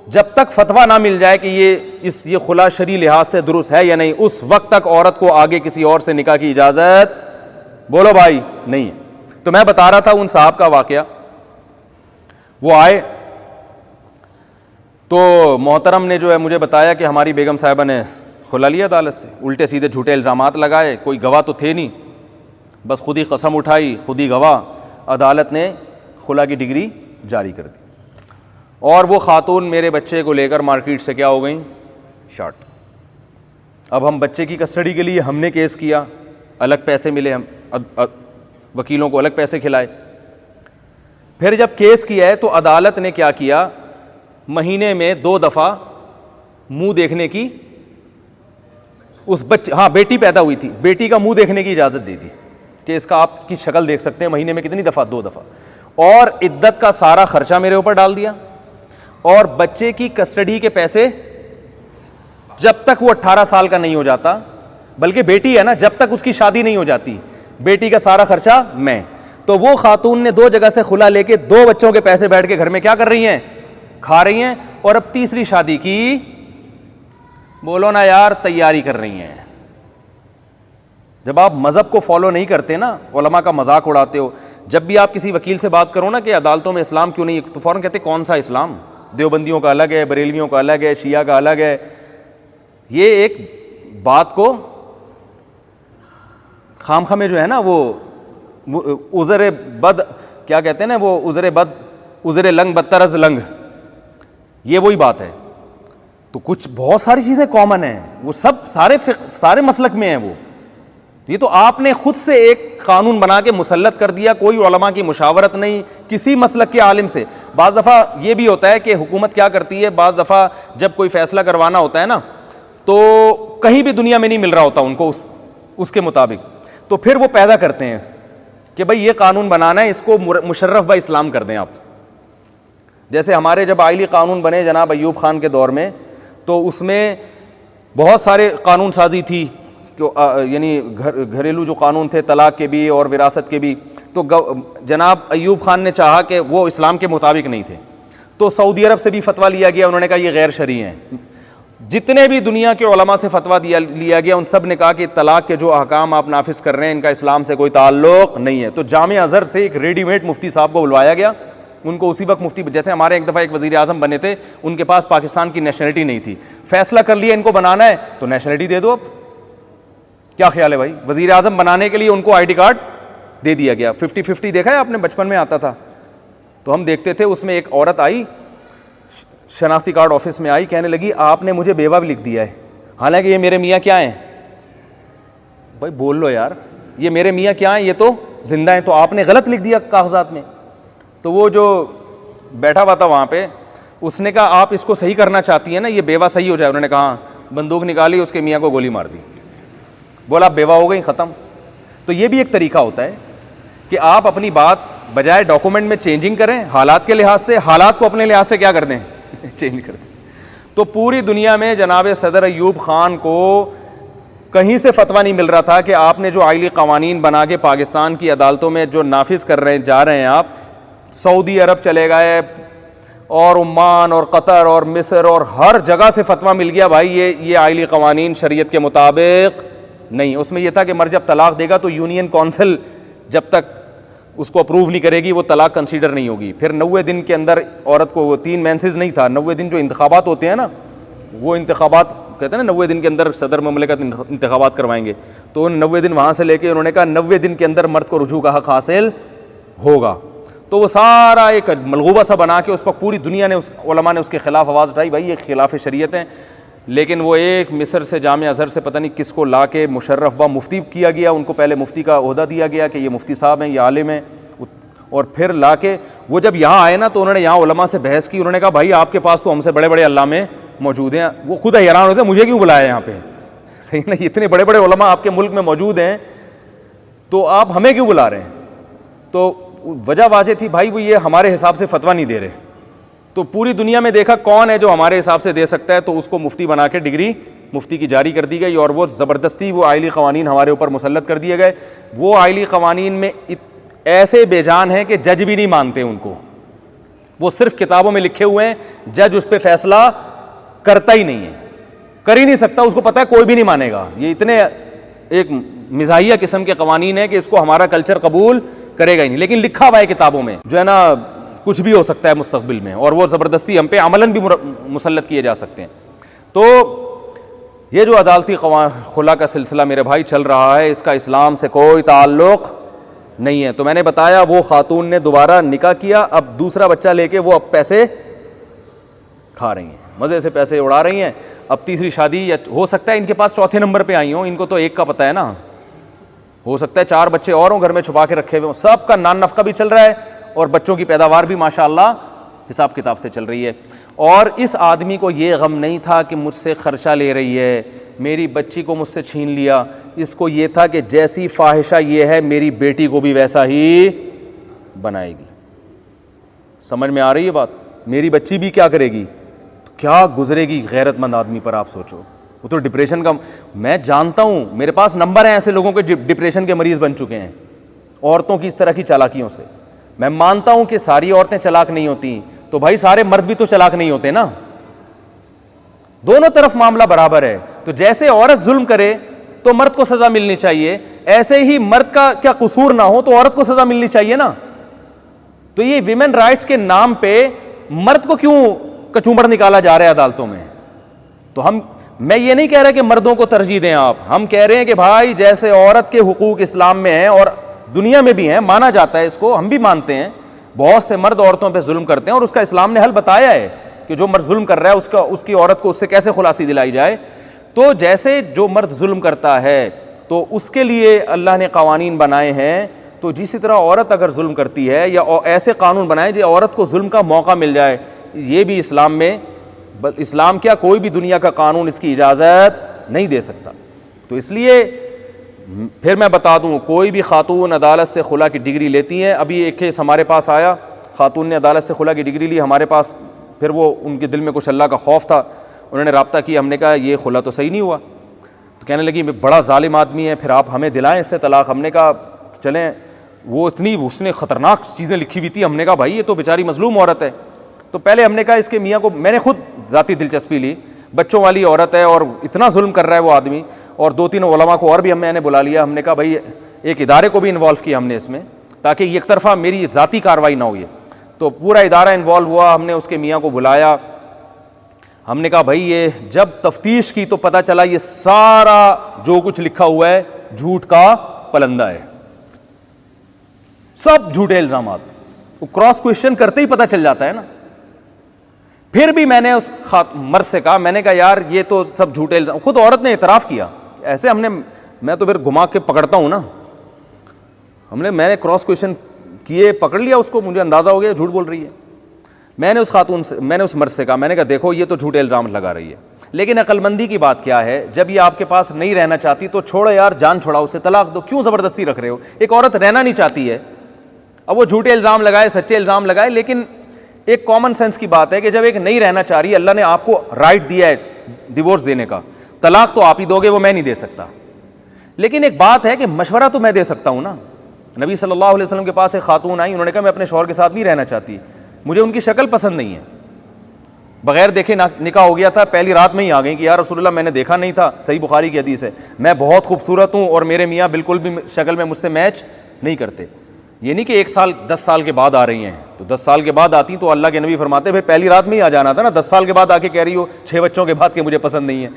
जब तक फतवा ना मिल जाए कि ये खुला शरी लिहाज से दुरुस्त है या नहीं, उस वक्त तक औरत को आगे किसी और से निकाह की इजाज़त, बोलो भाई, नहीं है। तो मैं बता रहा था उन साहब का वाकया। वो आए तो मोहतरम ने जो है मुझे बताया कि हमारी बेगम साहिबा ने खुला लिया अदालत से, उल्टे सीधे झूठे इल्ज़ामात लगाए, कोई गवाह तो थे नहीं, बस खुद ही कसम उठाई, खुद ही गवाह, अदालत ने खुला की डिग्री जारी कर दी। और वो खातून मेरे बच्चे को लेकर मार्केट से क्या हो गई, शॉर्ट। अब हम बच्चे की कस्टडी के लिए हमने केस किया, अलग पैसे मिले, हम वकीलों को अलग पैसे खिलाए। फिर जब केस किया है तो अदालत ने क्या किया, महीने में 2 दफ़ा मुंह देखने की उस बच्चे, हाँ बेटी पैदा हुई थी, बेटी का मुंह देखने की इजाज़त दे दी कि इसका आपकी शक्ल देख सकते हैं, महीने में कितनी दफ़ा, 2 दफ़ा। और इद्दत का सारा खर्चा मेरे ऊपर डाल दिया, और बच्चे की कस्टडी के पैसे जब तक वो 18 साल का नहीं हो जाता, बल्कि बेटी है ना, जब तक उसकी शादी नहीं हो जाती, बेटी का सारा खर्चा मैं। तो वो खातून ने 2 जगह से खुला लेके 2 बच्चों के पैसे बैठ के घर में क्या कर रही हैं, खा रही हैं, और अब तीसरी शादी की, बोलो ना यार, तैयारी कर रही हैं। जब आप मज़हब को फॉलो नहीं करते ना, उलमा का मजाक उड़ाते हो, जब भी आप किसी वकील से बात करो ना कि अदालतों में इस्लाम क्यों नहीं, तो फ़ौरन कहते कौन सा इस्लाम, देवबंदियों का अलग है, बरेलवियों का अलग है, शिया का अलग है। ये एक बात को खामखा में जो है ना, वो उज़र बद क्या कहते हैं ना, वो उज़र लंग बदतरज लंग, ये वही बात है। तो कुछ बहुत सारी चीज़ें कॉमन हैं, वो सब सारे मसलक में हैं। वो ये तो आपने खुद से एक कानून बना के मुसल्लत कर दिया, कोई उलमा की मुशावरत नहीं, किसी मसलक के आलिम से। बाज़ दफ़ा ये भी होता है कि हुकूमत क्या करती है, बाज़ दफ़ा जब कोई फ़ैसला करवाना होता है ना, तो कहीं भी दुनिया में नहीं मिल रहा होता उनको उसके मुताबिक, तो फिर वो पैदा करते हैं कि भाई ये कानून बनाना है, इसको मुशर्रफ बाय इस्लाम कर दें आप। जैसे हमारे जब आइली कानून बने जनाब अयूब खान के दौर में, तो उसमें बहुत सारे कानून साजी थी, यानी घरेलू जो कानून थे, तलाक के भी और विरासत के भी। तो जनाब अयूब खान ने चाहा कि वो इस्लाम के मुताबिक नहीं थे, तो सऊदी अरब से भी फतवा लिया गया, उन्होंने कहा ये गैर शरई हैं। जितने भी दुनिया के उलमा से फतवा लिया गया, उन सब ने कहा कि तलाक के जो अहकाम आप नाफिज कर रहे हैं, इनका इस्लाम से कोई ताल्लुक़ नहीं है। तो जामे अज़हर से एक रेडीमेड मुफ्ती साहब को बुलवाया गया, उनको उसी वक्त मुफ्ती, जैसे हमारे एक दफ़ा एक वज़ीर आज़म बने थे, उनके पास पाकिस्तान की नेशनलिटी नहीं थी, फ़ैसला कर लिया इनको बनाना है तो नेशनलिटी दे दो। अब क्या ख्याल है भाई, वज़ीर आज़म बनाने के लिए उनको ID कार्ड दे दिया गया। 50-50 देखा है आपने, बचपन में आता था तो हम देखते थे, उसमें एक औरत आई, शनाख्ती कार्ड ऑफिस में आई, कहने लगी आपने मुझे बेवा भी लिख दिया है, हालांकि ये मेरे मियाँ क्या हैं। भाई बोल लो यार, ये मेरे मियाँ क्या हैं, ये तो जिंदा हैं, तो आपने गलत लिख दिया कागजात में। तो वो जो बैठा हुआ था वहाँ पे, उसने कहा आप इसको सही करना चाहती हैं ना, ये बेवा सही हो जाए। उन्होंने कहा, बंदूक निकाली, उसके मियाँ को गोली मार दी, बोला बेवा हो गई, ख़त्म। तो ये भी एक तरीका होता है कि आप अपनी बात बजाय डॉक्यूमेंट में चेंजिंग करें, हालात के लिहाज से, हालात को अपने लिहाज से क्या कर दें, चेंज कर दें। तो पूरी दुनिया में जनाब सदर अयूब खान को कहीं से फतवा नहीं मिल रहा था कि आपने जो आइली कवानीन बना के पाकिस्तान की अदालतों में जो नाफिज कर रहे हैं, जा रहे हैं आप, सऊदी अरब चले गए और ओमान और कतर और मिस्र और हर जगह से फतवा मिल गया, भाई ये आइली कवानीन शरीयत के मुताबिक नहीं। उसमें यह था कि मर्द जब तलाक देगा तो यूनियन कौंसिल जब तक उसको अप्रूव नहीं करेगी वो तलाक कंसीडर नहीं होगी। फिर 90 दिन के अंदर औरत को, वो 3 मेंसेस नहीं था, 90 दिन जो इंतखाबात होते हैं ना, वो इंतखाबात कहते हैं ना, 90 दिन के अंदर सदर ममलिकत इंतखाबात करवाएंगे, तो 90 दिन वहाँ से लेके उन्होंने कहा 90 दिन के अंदर मर्द को रुजू का हक हासिल होगा। तो वो सारा एक मलगूबा सा बना के उस पर पूरी दुनिया ने, उस उलमा ने उसके खिलाफ आवाज़ उठाई, भाई ये खिलाफ शरीयत हैं। लेकिन वो एक मिस्र से, जामे अज़हर से पता नहीं किसको ला के मुशर्रफ बा मुफ्ती किया गया, उनको पहले मुफ्ती का ओहदा दिया गया कि ये मुफ्ती साहब हैं, ये आलिम हैं, और फिर ला के वो जब यहाँ आए ना, तो उन्होंने यहाँ उलमा से बहस की। उन्होंने कहा भाई आपके पास तो हमसे बड़े बड़े अल्लामे मौजूद हैं। वो खुद हैरान होते हैं, मुझे क्यों बुलाया यहाँ पे, सही ना, इतने बड़े बड़े उलमा आपके मुल्क में मौजूद हैं, तो आप हमें क्यों बुला रहे हैं। तो वजह वाजह थी, भाई वो ये हमारे हिसाब से फतवा नहीं दे रहे। तो पूरी दुनिया में देखा कौन है जो हमारे हिसाब से दे सकता है, तो उसको मुफ्ती बना के डिग्री मुफ्ती की जारी कर दी गई, और वो ज़बरदस्ती वो आइली क़वानीन हमारे ऊपर मुसल्लत कर दिए गए। वो आइली क़वानीन में ऐसे बेजान हैं कि जज भी नहीं मानते उनको, वो सिर्फ किताबों में लिखे हुए हैं, जज उस पर फैसला करता ही नहीं है, कर ही नहीं सकता, उसको पता है कोई भी नहीं मानेगा। ये इतने एक मिजाहिया किस्म के क़वानीन है कि इसको हमारा कल्चर कबूल करेगा ही नहीं, लेकिन लिखा हुआ है किताबों में, जो है ना कुछ भी हो सकता है मुस्तकबिल में, और वो ज़बरदस्ती हम पे अमलन भी मुसल्लत किए जा सकते हैं। तो ये जो अदालती खुला का सिलसिला मेरे भाई चल रहा है, इसका इस्लाम से कोई ताल्लुक़ नहीं है। तो मैंने बताया वो खातून ने दोबारा निकाह किया, अब दूसरा बच्चा लेके वो अब पैसे खा रही हैं, मज़े से पैसे उड़ा रही हैं। अब तीसरी शादी, या हो सकता है इनके पास चौथे नंबर पे आई हों, इनको तो एक का पता है ना, हो सकता है 4 बच्चे और हों घर में छुपा के रखे हुए हों, सबका नान नफ़का भी चल रहा है और बच्चों की पैदावार भी माशाअल्लाह हिसाब किताब से चल रही है। और इस आदमी को ये गम नहीं था कि मुझसे ख़र्चा ले रही है, मेरी बच्ची को मुझसे छीन लिया, इसको ये था कि जैसी फ़ाहिशा ये है मेरी बेटी को भी वैसा ही बनाएगी। समझ में आ रही है बात? मेरी बच्ची भी क्या करेगी, तो क्या गुजरेगी गैरतमंद आदमी पर, आप सोचो। वो तो डिप्रेशन का, मैं जानता हूँ, मेरे पास नंबर हैं ऐसे लोगों के डिप्रेशन के मरीज़ बन चुके हैं औरतों की इस तरह की चालाकियों से। मैं मानता हूँ कि सारी औरतें चालाक नहीं होती, तो भाई सारे मर्द भी तो चालाक नहीं होते ना, दोनों तरफ मामला बराबर है। तो जैसे औरत जुल्म करे तो मर्द को सज़ा मिलनी चाहिए, ऐसे ही मर्द का क्या कसूर ना हो तो औरत को सज़ा मिलनी चाहिए ना। तो ये विमेन राइट्स के नाम पे मर्द को क्यों कचूमर निकाला जा रहा है अदालतों में? तो मैं ये नहीं कह रहा कि मर्दों को तरजीह दें आप, हम कह रहे हैं कि भाई जैसे औरत के हुकूक इस्लाम में हैं और दुनिया में भी हैं, माना जाता है, इसको हम भी मानते हैं, बहुत से मर्द औरतों पे जुल्म करते हैं और उसका इस्लाम ने हल बताया है कि जो मर्द जुल्म कर रहा है उसकी औरत को उससे कैसे खुलासी दिलाई जाए। तो जैसे जो मर्द जुल्म करता है तो उसके लिए अल्लाह ने कवानीन बनाए हैं, तो जिसी तरह औरत अगर जुल्म करती है या ऐसे कानून बनाए जो औरत को जुल्म का मौका मिल जाए, ये भी इस्लाम में, इस्लाम क्या कोई भी दुनिया का कानून इसकी इजाज़त नहीं दे सकता। तो इसलिए फिर मैं बता दूं, कोई भी खातून अदालत से खुला की डिग्री लेती हैं, अभी एक केस हमारे पास आया, खातून ने अदालत से खुला की डिग्री ली हमारे पास, फिर वो उनके दिल में कुछ अल्लाह का खौफ था, उन्होंने रब्ता किया, हमने कहा ये खुला तो सही नहीं हुआ, तो कहने लगी बड़ा जालिम आदमी है, फिर आप हमें दिलाएं इससे तलाक। हमने कहा चलें, वो इतनी उसने ख़तरनाक चीज़ें लिखी हुई थी, हमने कहा भाई ये तो बेचारी मजलूम औरत है। तो पहले हमने कहा इसके मियाँ को, मैंने खुद ज़ाती दिलचस्पी ली, बच्चों वाली औरत है और इतना जुल्म कर रहा है वो आदमी, और 2-3 उलमा को और भी मैंने बुला लिया, हमने कहा भाई एक इदारे को भी इन्वॉल्व किया हमने इसमें, ताकि एक तरफा मेरी ज़ाती कार्रवाई ना हो। ये तो पूरा इदारा इन्वॉल्व हुआ, हमने उसके मियाँ को बुलाया, हमने कहा भाई ये जब तफ्तीश की तो पता चला ये सारा जो कुछ लिखा हुआ है झूठ का पलंदा है, सब झूठे इल्जामात, वो क्रॉस क्वेश्चन करते ही पता चल जाता है ना। फिर भी मैंने उस मर्द से कहा, मैंने कहा यार ये तो सब झूठे इल्जाम, खुद औरत ने इतराफ़ किया ऐसे, मैं तो फिर घुमा के पकड़ता हूँ ना, मैंने क्रॉस क्वेश्चन किए, पकड़ लिया उसको, मुझे अंदाज़ा हो गया झूठ बोल रही है। मैंने उस मर्द से कहा, मैंने कहा देखो ये तो झूठे इल्ज़ाम लगा रही है, लेकिन अक्लमंदी की बात क्या है, जब ये आपके पास नहीं रहना चाहती तो छोड़ो यार, जान छोड़ाओ, उसे तलाक दो, क्यों ज़बरदस्ती रख रहे हो? एक औरत रहना नहीं चाहती है, अब वो झूठे इल्ज़ाम लगाए, सच्चे इल्ज़ाम लगाए, लेकिन एक कॉमन सेंस की बात है कि जब एक नहीं रहना चाह रही है, अल्लाह ने आपको राइट दिया है डिवोर्स देने का, तलाक तो आप ही दोगे, वो मैं नहीं दे सकता, लेकिन एक बात है कि मशवरा तो मैं दे सकता हूँ ना। नबी सल्लल्लाहु अलैहि वसल्लम के पास एक खातून आई, उन्होंने कहा मैं अपने शौहर के साथ नहीं रहना चाहती, मुझे उनकी शक्ल पसंद नहीं है, बगैर देखे निकाह हो गया था, पहली रात में ही आ गई कि यार रसूलुल्लाह मैंने देखा नहीं था, सही बुखारी की हदीस है, मैं बहुत खूबसूरत हूँ और मेरे मियाँ बिल्कुल भी शक्ल में मुझसे मैच नहीं करते। ये नहीं कि 1 साल 10 साल के बाद आ रही हैं, तो 10 साल के बाद आती तो अल्लाह के नबी फरमाते फिर पहली रात में ही आ जाना था ना, 10 साल के बाद आके कह रही हो 6 बच्चों के बाद के मुझे पसंद नहीं है,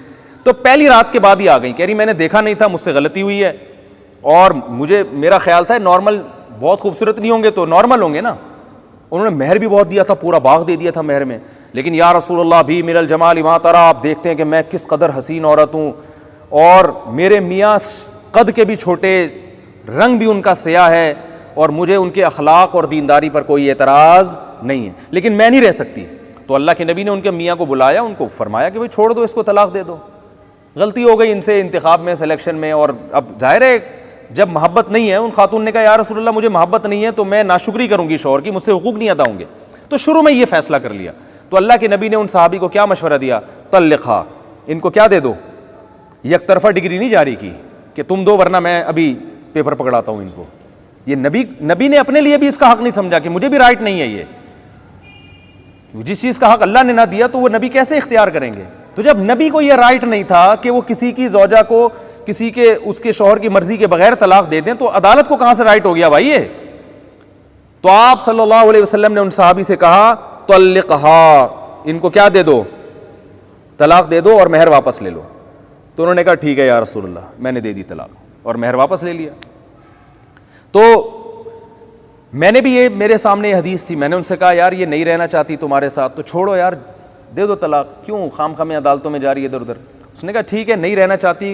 तो पहली रात के बाद ही आ गई, कह रही मैंने देखा नहीं था, मुझसे गलती हुई है, और मेरा ख्याल था नॉर्मल, बहुत खूबसूरत नहीं होंगे तो नॉर्मल होंगे ना। उन्होंने महर भी बहुत दिया था, पूरा बाग दे दिया था महर में, लेकिन या रसूलुल्लाह भी मिनल जमाल मा तरा, आप देखते हैं कि मैं किस कदर हसीन औरत हूँ और मेरे मियाँ कद के भी छोटे, रंग भी उनका स्याह है और मुझे उनके अखलाक और दीनदारी पर कोई एतराज़ नहीं है, लेकिन मैं नहीं रह सकती। तो अल्लाह के नबी ने उनके मियाँ को बुलाया, उनको फरमाया कि भाई छोड़ दो इसको, तलाक दे दो, गलती हो गई इनसे इंतखाब में, सिलेक्शन में, और अब जाहिर है जब मोहब्बत नहीं है, उन खातून ने कहा या रसूलुल्लाह मुझे मोहब्बत नहीं है तो मैं नाशुक्री करूँगी शौहर की, मुझसे हुकूक नहीं अदा होंगे, तो शुरू में ये फैसला कर लिया। तो अल्लाह के नबी ने उन सहाबी को क्या मशवरा दिया, तल्लिक़ा, इनको क्या दे दो, एक तरफा डिग्री नहीं जारी की कि तुम दो वरना मैं अभी पेपर पकड़ाता हूँ इनको। ये नबी ने अपने लिए भी इसका हक नहीं समझा कि मुझे भी राइट नहीं है, ये जिस चीज़ का हक अल्लाह ने ना दिया तो वो नबी कैसे इख्तियार करेंगे। तो जब नबी को यह राइट नहीं था कि वो किसी की ज़ौजा को किसी के उसके शौहर की मर्जी के बगैर तलाक दे दें, तो अदालत को कहां से राइट हो गया भाई ये? तो आप सल्लल्लाहु अलैहि वसल्लम ने उन सहाबी से कहा तल्लिक़हा, इनको क्या दे दो, तलाक दे दो और महर वापस ले लो। तो उन्होंने कहा ठीक है या रसूलल्लाह, मैंने दे दी तलाक और महर वापस ले लिया। तो मैंने भी ये, मेरे सामने ये हदीस थी, मैंने उनसे कहा यार ये नहीं रहना चाहती तुम्हारे साथ तो छोड़ो यार, दे दो तलाक, क्यों खाम में अदालतों में जा रही है इधर उधर। उसने कहा ठीक है नहीं रहना चाहती,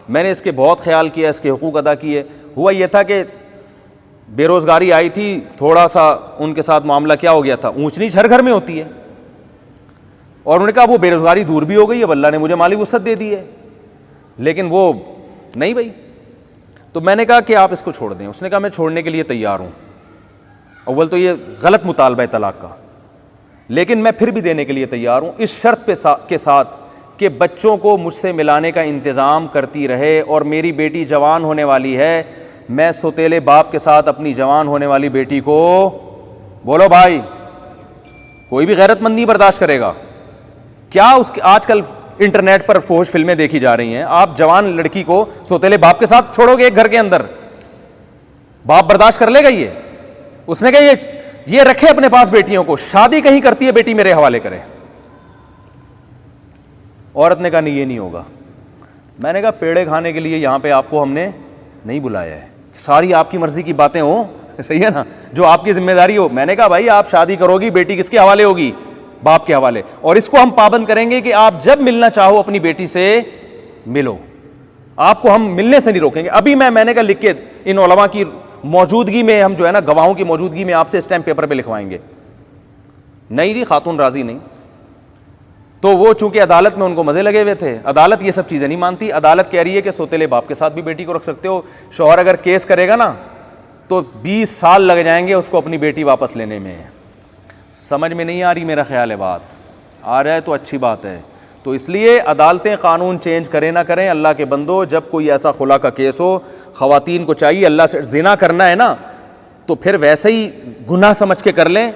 मैंने इसके बहुत ख्याल किया, इसके हुकूक अदा किए। हुआ ये था कि बेरोज़गारी आई थी, थोड़ा सा उनके साथ मामला क्या हो गया था, ऊंच नीच हर घर में होती है, और उन्होंने कहा वो बेरोज़गारी दूर भी हो गई, अब अल्लाह ने मुझे माली वुसअत दे दी है, लेकिन वो नहीं भाई। तो मैंने कहा कि आप इसको छोड़ दें। उसने कहा मैं छोड़ने के लिए तैयार हूँ। अव्वल तो ये गलत मुतालबा है तलाक का, लेकिन मैं फिर भी देने के लिए तैयार हूँ इस शर्त के साथ कि बच्चों को मुझसे मिलाने का इंतज़ाम करती रहे, और मेरी बेटी जवान होने वाली है, मैं सौतेले बाप के साथ अपनी जवान होने वाली बेटी को, बोलो भाई, कोई भी गैरतमंद नहीं बर्दाश्त करेगा। क्या उसके आजकल इंटरनेट पर फोश फिल्में देखी जा रही हैं, आप जवान लड़की को सौतेले बाप के साथ छोड़ोगे एक घर के अंदर, बाप बर्दाश्त कर लेगा ये? उसने कहा ये रखे अपने पास बेटियों को, शादी कहीं करती है बेटी मेरे हवाले करे। औरत ने कहा नहीं ये नहीं होगा। मैंने कहा पेड़े खाने के लिए यहां पे आपको हमने नहीं बुलाया है, सारी आपकी मर्जी की बातें हो, सही है ना, जो आपकी जिम्मेदारी हो। मैंने कहा भाई आप शादी करोगी, बेटी किसके हवाले होगी? बाप के हवाले। और इसको हम पाबंद करेंगे कि आप जब मिलना चाहो अपनी बेटी से मिलो, आपको हम मिलने से नहीं रोकेंगे। अभी मैंने कहा लिख के इन उलमा की मौजूदगी में, हम जो है ना गवाहों की मौजूदगी में आपसे स्टैम्प पेपर पे लिखवाएंगे। नहीं जी खातून राजी नहीं। तो वो चूंकि अदालत में उनको मजे लगे हुए थे, अदालत ये सब चीजें नहीं मानती। अदालत कह रही है कि सौतेले बाप के साथ भी बेटी को रख सकते हो। शौहर अगर केस करेगा ना तो 20 साल लग जाएंगे उसको अपनी बेटी वापस लेने में। समझ में नहीं आ रही मेरा ख्याल है बात? आ रहा है तो अच्छी बात है। तो इसलिए अदालतें कानून चेंज करें ना करें, अल्लाह के बंदो, जब कोई ऐसा खुला का केस हो, ख़वातीन को चाहिए अल्लाह से ज़िना करना है ना तो फिर वैसे ही गुनाह समझ के कर लें,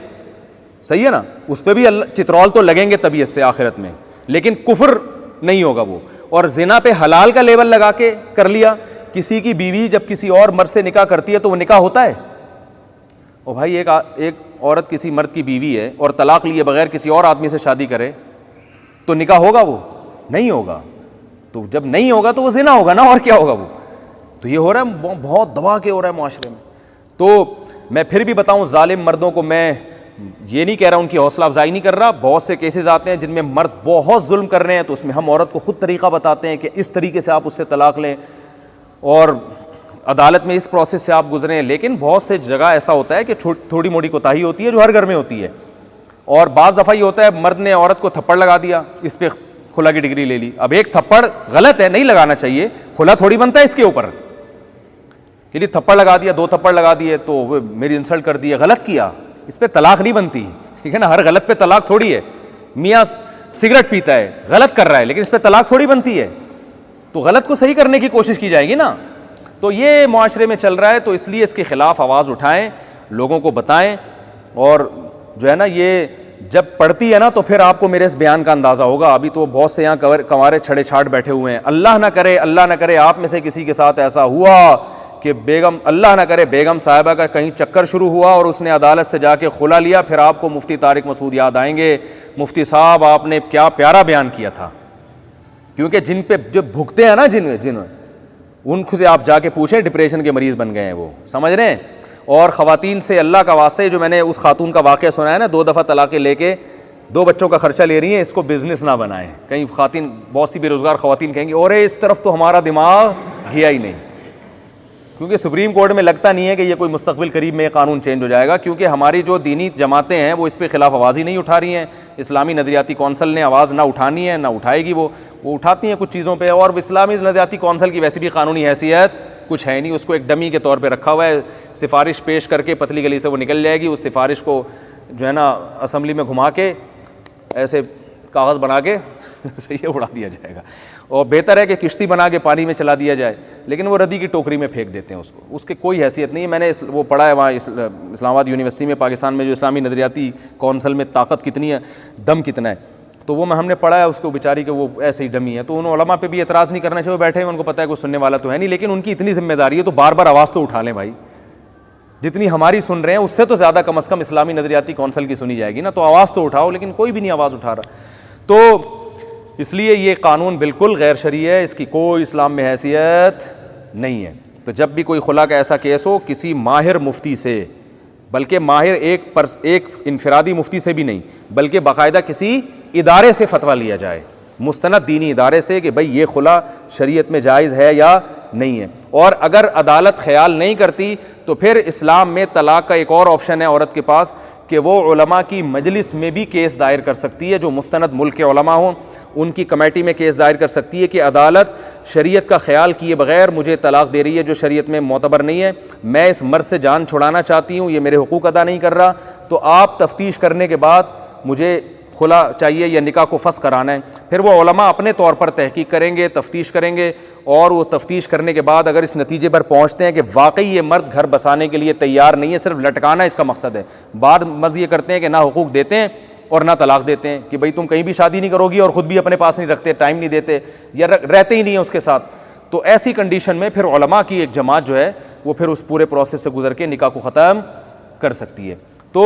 सही है ना। उस पर भी अल्लाह चित्रौल तो लगेंगे तबीयत से आखिरत में, लेकिन कुफ्र नहीं होगा वो। और ज़िना पे हलाल का लेबल लगा के कर लिया। किसी की बीवी जब किसी और मर्द से निकाह करती है तो वो निकाह होता है? ओ भाई एक औरत किसी मर्द की बीवी है और तलाक लिए बगैर किसी और आदमी से शादी करे तो निकाह होगा? वो नहीं होगा। तो जब नहीं होगा तो वो ज़िना होगा ना, और क्या होगा वो। तो ये हो रहा है, बहुत दबा के हो रहा है माशरे में। तो मैं फिर भी बताऊं, जालिम मर्दों को मैं ये नहीं कह रहा, उनकी हौसला अफजाई नहीं कर रहा। बहुत से केसेस आते हैं जिनमें मर्द बहुत जुल्म कर रहे हैं, तो उसमें हम औरत को खुद तरीका बताते हैं कि इस तरीके से आप उससे तलाक लें और अदालत में इस प्रोसेस से आप गुजरें। लेकिन बहुत से जगह ऐसा होता है कि थोड़ी मोटी कोताही होती है जो हर घर में होती है। और बाज़ दफ़ा ये होता है मर्द ने औरत को थप्पड़ लगा दिया, इस पर खुला की डिग्री ले ली। अब एक थप्पड़ गलत है, नहीं लगाना चाहिए, खुला थोड़ी बनता है इसके ऊपर। कि नहीं थप्पड़ लगा दिया, 2 थप्पड़ लगा दिए तो मेरी इंसल्ट कर दी है, गलत किया, इस पर तलाक नहीं बनती, ठीक है ना। हर गलत पे तलाक थोड़ी है। मियाँ सिगरेट पीता है, गलत कर रहा है, लेकिन इस पर तलाक थोड़ी बनती है। तो गलत को सही करने की कोशिश की जाएगी ना। तो ये मुआशरे में चल रहा है, तो इसलिए इसके खिलाफ आवाज़ उठाएं, लोगों को बताएं। और जो है ना ये जब पढ़ती है ना तो फिर आपको मेरे इस बयान का अंदाज़ा होगा। अभी तो बहुत से यहाँ कंवारे छड़े छाट बैठे हुए हैं। अल्लाह ना करे आप में से किसी के साथ ऐसा हुआ कि बेगम, अल्लाह ना करे, बेगम साहिबा का कहीं चक्कर शुरू हुआ और उसने अदालत से जाके खुला लिया, फिर आपको मुफ्ती तारिक मसूद याद आएंगे। मुफ्ती साहब आपने क्या प्यारा बयान किया था। क्योंकि जिन पे जो भुगते हैं ना, जिन उनसे आप जाके पूछें, डिप्रेशन के मरीज़ बन गए हैं वो, समझ रहे हैं। और ख़वातीन से अल्लाह का वास्ते, जो मैंने उस खातून का वाक़या सुना है ना, 2 दफ़ा तलाक़ें लेके 2 बच्चों का खर्चा ले रही हैं, इसको बिज़नेस ना बनाएं। कहीं ख़वातीन, बहुत सी बेरोज़गार ख़वातीन कहेंगी और इस तरफ तो हमारा दिमाग गया ही नहीं, क्योंकि सुप्रीम कोर्ट में लगता नहीं है कि ये कोई मुस्तक़बिल करीब में कानून चेंज हो जाएगा। क्योंकि हमारी जो दीनी जमातें हैं वो इस पे खिलाफ आवाज़ ही नहीं उठा रही हैं। इस्लामी नदरियाती कौंसल ने आवाज़ ना उठानी है, ना उठाएगी। वो उठाती हैं कुछ चीज़ों पे। और इस्लामी नदरियाती कौंसल की वैसे भी कानूनी हैसियत कुछ है नहीं, उसको एक डमी के तौर पे रखा हुआ है। सिफारिश पेश करके पतली गली से वो निकल जाएगी। उस सिफारिश को जो है ना असम्बली में घुमा के ऐसे कागज़ बना के सही है उड़ा दिया जाएगा। और बेहतर है कि किश्ती बना के पानी में चला दिया जाए, लेकिन वो रद्दी की टोकरी में फेंक देते हैं उसको, उसकी कोई हैसियत नहीं है। मैंने वो पढ़ा है वहाँ इस्लामाबाद यूनिवर्सिटी में, पाकिस्तान में जो इस्लामी नदरियाती कौंसल में ताकत कितनी है, दम कितना है, तो वो हमने पढ़ा है उसको बेचारी के, वो ऐसे ही डमी है। तो उन उलमा पे भी एतराज़ नहीं करना चाहिए, वो बैठे हैं, उनको पता है कोई सुनने वाला तो है नहीं, लेकिन उनकी इतनी जिम्मेदारी है तो बार बार आवाज़ तो उठा लें भाई। जितनी हमारी सुन रहे हैं उससे तो ज़्यादा कम अज़ कम इस्लामी नदरियाती कौंसल की सुनी जाएगी ना, तो आवाज़ तो उठाओ। लेकिन कोई भी नहीं आवाज़ उठा रहा। तो इसलिए ये कानून बिल्कुल गैर शरई है, इसकी कोई इस्लाम में हैसियत नहीं है। तो जब भी कोई खुला का ऐसा केस हो, किसी माहिर मुफ्ती से, बल्कि माहिर एक इनफरादी मुफ्ती से भी नहीं, बल्कि बाकायदा किसी इदारे से फतवा लिया जाए, मुस्तनद दीनी इदारे से, कि भाई ये खुला शरीयत में जायज़ है या नहीं है। और अगर अदालत ख्याल नहीं करती तो फिर इस्लाम में तलाक़ का एक और ऑप्शन है औरत के पास, कि वो उलमा की मजलिस में भी केस दायर कर सकती है, जो मुस्तनद मुल्क के उलमा हों उनकी कमेटी में केस दायर कर सकती है कि अदालत शरीयत का ख्याल किए बगैर मुझे तलाक़ दे रही है जो शरीयत में मोतबर नहीं है, मैं इस मर्द से जान छुड़ाना चाहती हूँ, ये मेरे हुकूक अदा नहीं कर रहा, तो आप तफ्तीश करने के बाद मुझे खुला चाहिए या निकाह को फस कराना है। फिर वो उलमा अपने तौर पर तहकीक करेंगे, तफ्तीश करेंगे, और वो तफ्तीश करने के बाद अगर इस नतीजे पर पहुँचते हैं कि वाकई ये मर्द घर बसाने के लिए तैयार नहीं है, सिर्फ लटकाना इसका मकसद है, बाद मज़ ये करते हैं कि ना हुकूक देते हैं और ना तलाक़ देते हैं, कि भाई तुम कहीं भी शादी नहीं करोगी और ख़ुद भी अपने पास नहीं रखते, टाइम नहीं देते या रहते ही नहीं है उसके साथ। तो ऐसी कंडीशन में फिर उलमा की एक जमात जो है वो फिर उस पूरे प्रोसेस से गुजर के निकाह को ख़त्म कर सकती है। तो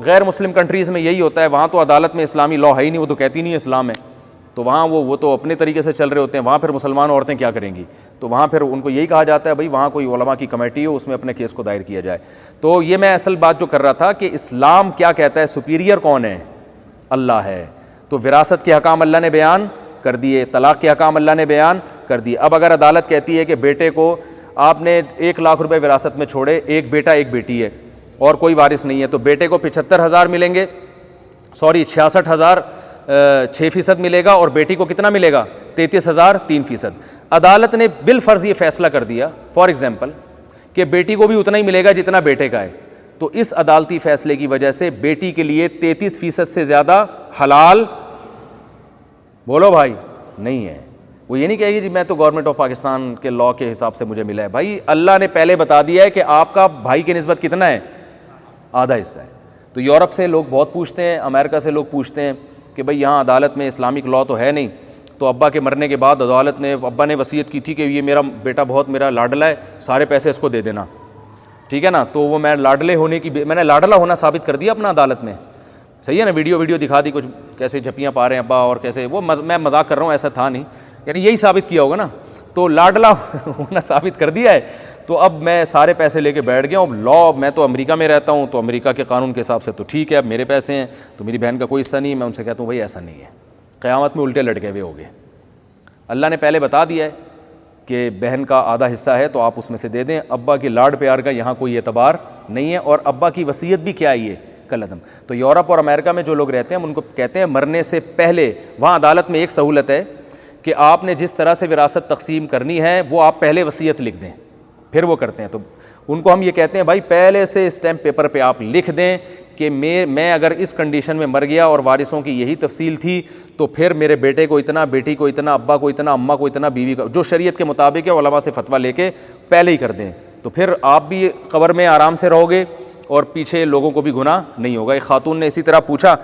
गैर मुस्लिम कंट्रीज़ में यही होता है, वहाँ तो अदालत में इस्लामी लॉ है ही नहीं, वो तो कहती नहीं है इस्लाम है, तो वहाँ वो तो अपने तरीके से चल रहे होते हैं। वहाँ फिर मुसलमान औरतें क्या करेंगी? तो वहाँ फिर उनको यही कहा जाता है भाई वहाँ कोई उलमा की कमेटी हो, उसमें अपने केस को दायर किया जाए। तो ये मैं असल बात जो कर रहा था कि इस्लाम क्या कहता है, सुपीरियर कौन है? अल्लाह है। तो विरासत के हकाम अल्लाह ने बयान कर दिए, तलाक़ के हकाम अल्लाह ने बयान कर दिए। अब अगर अदालत कहती है कि बेटे को आपने 1 लाख रुपए विरासत में छोड़े, एक बेटा एक बेटी है और कोई वारिस नहीं है, तो बेटे को 75,000 मिलेंगे, 66,000 6% मिलेगा, और बेटी को कितना मिलेगा? 33,000 3%। अदालत ने बिल फ़र्ज़ ये फ़ैसला कर दिया फॉर एग्ज़ाम्पल कि बेटी को भी उतना ही मिलेगा जितना बेटे का है, तो इस अदालती फ़ैसले की वजह से बेटी के लिए 33% से ज़्यादा हलाल, बोलो भाई, नहीं है। वो ये नहीं कहेगी जी मैं तो गवर्नमेंट ऑफ पाकिस्तान के लॉ के हिसाब से मुझे मिला है। भाई अल्लाह ने पहले बता दिया है कि आपका भाई की निस्बत कितना है? आधा हिस्सा है। तो यूरोप से लोग बहुत पूछते हैं, अमेरिका से लोग पूछते हैं कि भाई यहाँ अदालत में इस्लामिक लॉ तो है नहीं, तो अब्बा के मरने के बाद अब्बा ने वसीयत की थी कि ये मेरा बेटा बहुत मेरा लाडला है, सारे पैसे इसको दे देना, ठीक है ना। तो वो मैं लाडले होने की, मैंने लाडला होना साबित कर दिया अपना अदालत में, सही है ना। वीडियो दिखा दी, कुछ कैसे झप्पियाँ पा रहे हैं अब्बा और कैसे वो, मैं मजाक कर रहा हूँ, ऐसा था नहीं, यानी यही साबित किया होगा ना। तो लाडला होना साबित कर दिया है, तो अब मैं सारे पैसे लेके बैठ गया हूँ। लॉ, मैं तो अमेरिका में रहता हूँ, तो अमेरिका के कानून के हिसाब से तो ठीक है, अब मेरे पैसे हैं तो मेरी बहन का कोई हिस्सा नहीं है। मैं उनसे कहता हूँ भाई ऐसा नहीं है, क़यामत में उल्टे लटके हुए हो गए। अल्लाह ने पहले बता दिया है कि बहन का आधा हिस्सा है तो आप उसमें से दे दें। अब्बा के लाड प्यार का यहाँ कोई एतबार नहीं है, और अब्बा की वसीयत भी क्या है, ये कलअदम। तो यूरोप और अमेरिका में जो लोग रहते हैं उनको कहते हैं मरने से पहले, वहाँ अदालत में एक सहूलत है कि आपने जिस तरह से विरासत तकसीम करनी है वो आप पहले वसीयत लिख दें, फिर वो करते हैं। तो उनको हम ये कहते हैं भाई पहले से स्टैम्प पेपर पे आप लिख दें कि मैं अगर इस कंडीशन में मर गया और वारिसों की यही तफसील थी, तो फिर मेरे बेटे को इतना, बेटी को इतना, अब्बा को इतना, अम्मा को इतना, बीवी को, जो शरीयत के मुताबिक है उलमा से फतवा लेके पहले ही कर दें। तो फिर आप भी कब्र में आराम से रहोगे और पीछे लोगों को भी गुनाह नहीं होगा। एक खातून ने इसी तरह पूछा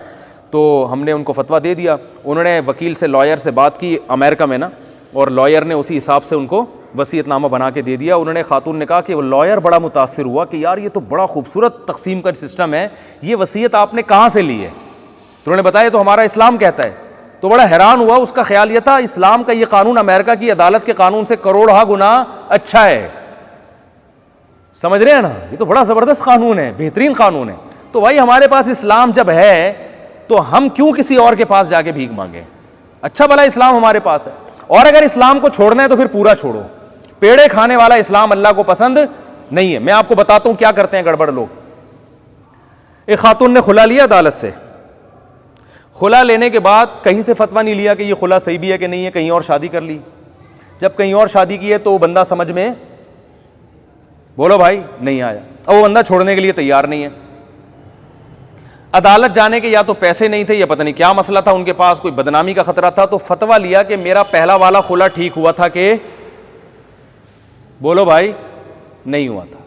तो हमने उनको फतवा दे दिया। उन्होंने वकील से, लॉयर से बात की अमेरिका में ना, और लॉयर ने उसी हिसाब से उनको वसीयतनामा बना के दे दिया। उन्होंने, खातून ने कहा कि वो लॉयर बड़ा मुतासिर हुआ कि यार ये तो बड़ा खूबसूरत तकसीम का सिस्टम है, ये वसीयत आपने कहाँ से ली है? तो उन्होंने बताया तो हमारा इस्लाम कहता है। तो बड़ा हैरान हुआ, उसका ख्याल ये था इस्लाम का ये कानून अमेरिका की अदालत के कानून से करोड़ों गुना अच्छा है। समझ रहे हैं ना, ये तो बड़ा ज़बरदस्त कानून है, बेहतरीन कानून है। तो भाई हमारे पास इस्लाम जब है तो हम क्यों किसी और के पास जाके भीख मांगे? अच्छा भला इस्लाम हमारे पास है, और अगर इस्लाम को छोड़ना है तो फिर पूरा छोड़ो। पेड़े खाने वाला इस्लाम अल्लाह को पसंद नहीं है। मैं आपको बताता हूं क्या करते हैं गड़बड़ लोग। एक खातून ने खुला लिया अदालत से, खुला लेने के बाद कहीं से फतवा नहीं लिया कि ये खुला सही भी है कि नहीं है, कहीं और शादी कर ली। जब कहीं और शादी की है तो वो बंदा समझ में, बोलो भाई, नहीं आया। अब वो बंदा छोड़ने के लिए तैयार नहीं है। अदालत जाने के या तो पैसे नहीं थे या पता नहीं क्या मसला था उनके पास, कोई बदनामी का खतरा था, तो फतवा लिया कि मेरा पहला वाला खुला ठीक हुआ था कि, बोलो भाई, नहीं हुआ था।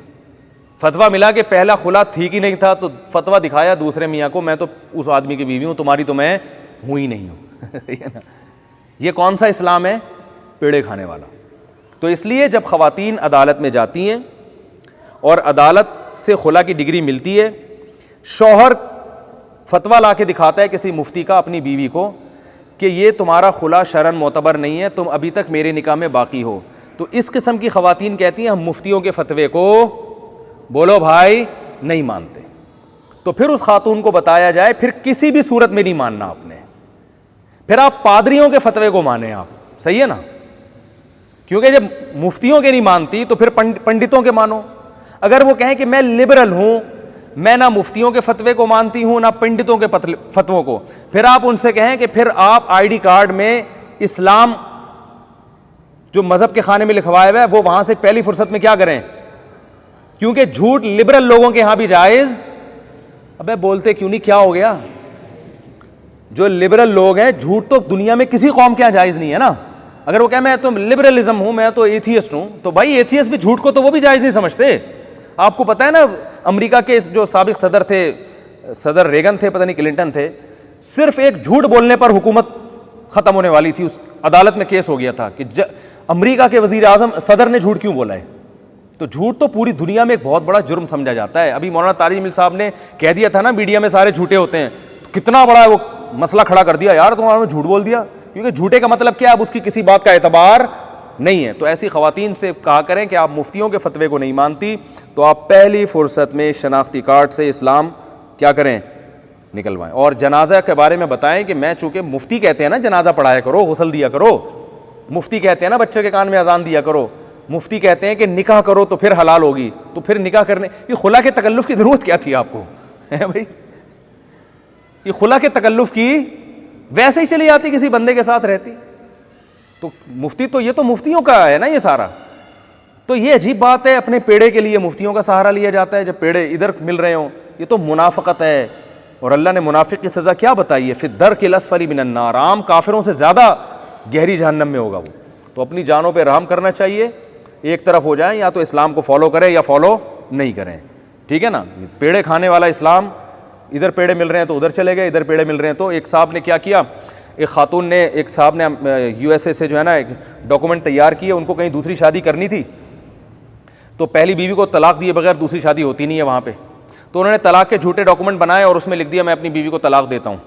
फतवा मिला कि पहला खुला ठीक ही नहीं था, तो फतवा दिखाया दूसरे मियाँ को, मैं तो उस आदमी की बीवी हूँ, तुम्हारी तो मैं हूँ ही नहीं हूँ। ये कौन सा इस्लाम है? पेड़े खाने वाला। तो इसलिए जब ख़वातीन अदालत में जाती हैं और अदालत से खुला की डिग्री मिलती है, शौहर फतवा ला के दिखाता है किसी मुफ्ती का अपनी बीवी को कि ये तुम्हारा खुला शरन मोतबर नहीं है, तुम अभी तक मेरे निकाह में बाकी हो। तो इस किस्म की ख़वातीन कहती हैं हम मुफ्तियों के फतवे को, बोलो भाई, नहीं मानते। तो फिर उस खातून को बताया जाए फिर किसी भी सूरत में नहीं मानना आपने, फिर आप पादरियों के फतवे को माने आप, सही है ना? क्योंकि जब मुफ्तियों के नहीं मानती तो फिर पंडितों के मानो। अगर वो कहें कि मैं लिबरल हूं, मैं ना मुफ्तियों के फतवे को मानती हूं ना पंडितों के फतवों को, फिर आप उनसे कहें कि फिर आप आईडी कार्ड में इस्लाम जो मजहब के खाने में लिखवाया हुआ है वो वहां से पहली फुर्सत में क्या करें, क्योंकि झूठ लिबरल लोगों के यहां भी जायज। अबे बोलते क्यों नहीं, क्या हो गया? जो लिबरल लोग हैं, झूठ तो दुनिया में किसी कौम के यहां जायज नहीं है ना। अगर वो कहे मैं तो लिबरलिज्म हूं, मैं तो एथियस्ट हूं, तो भाई एथियस्ट भी झूठ को तो वो भी जायज नहीं समझते। आपको पता है ना, अमेरिका के जो साबिक सदर थे, सदर रेगन थे, पता नहीं क्लिंटन थे, सिर्फ एक झूठ बोलने पर हुकूमत खत्म होने वाली थी। उस अदालत में केस हो गया था कि अमेरिका के वजीर आजम सदर ने झूठ क्यों बोला है। तो झूठ तो पूरी दुनिया में एक बहुत बड़ा जुर्म समझा जाता है। अभी मौलाना तारिक जमील साहब ने कह दिया था ना, मीडिया में सारे झूठे होते हैं, तो कितना बड़ा वो मसला खड़ा कर दिया, यार तुम्हारा झूठ बोल दिया। क्योंकि झूठे का मतलब क्या है, अब उसकी किसी बात का एतबार नहीं है। तो ऐसी ख़वातीन से कहा करें कि आप मुफ्तियों के फतवे को नहीं मानती तो आप पहली फुर्सत में शनाख्ती कार्ड से इस्लाम क्या करें, निकलवाएं। और जनाजा के बारे में बताएं कि मैं चूँकि मुफ्ती कहते हैं ना जनाजा पढ़ाया करो, गुस्ल दिया करो, मुफ्ती कहते हैं ना बच्चे के कान में अजान दिया करो, मुफ्ती कहते हैं कि निकाह करो तो फिर हलाल होगी, तो फिर निकाह करने ये खुला के तकल्लुफ़ की ज़रूरत क्या थी आपको, है भाई? ये खुला के तकल्लुफ़ की वैसे ही चली जाती, किसी बंदे के साथ रहती। तो मुफ्ती तो ये तो मुफ्तियों का है ना ये सारा। तो ये अजीब बात है, अपने पेड़े के लिए मुफ्तियों का सहारा लिया जाता है जब पेड़े इधर मिल रहे हों। ये तो मुनाफ़क़त है। और अल्लाह ने मुनाफिक की सज़ा क्या बताई है, फिद्दर के लस्फली मिनन्नार, आम काफिरों से ज़्यादा गहरी जहन्नम में होगा वो। तो अपनी जानों पे रहम करना चाहिए, एक तरफ हो जाएं, या तो इस्लाम को फॉलो करें या फॉलो नहीं करें, ठीक है ना। पेड़े खाने वाला इस्लाम, इधर पेड़े मिल रहे हैं तो उधर चले गए, इधर पेड़े मिल रहे हैं तो। एक साहब ने क्या किया, एक खातून ने, एक साहब ने USA से जो है ना एक डॉक्यूमेंट तैयार किए, उनको कहीं दूसरी शादी करनी थी, तो पहली बीवी को तलाक दिए बगैर दूसरी शादी होती नहीं है वहाँ पे। तो उन्होंने तलाक के झूठे डॉक्यूमेंट बनाए और उसमें लिख दिया मैं अपनी बीवी को तलाक देता हूँ।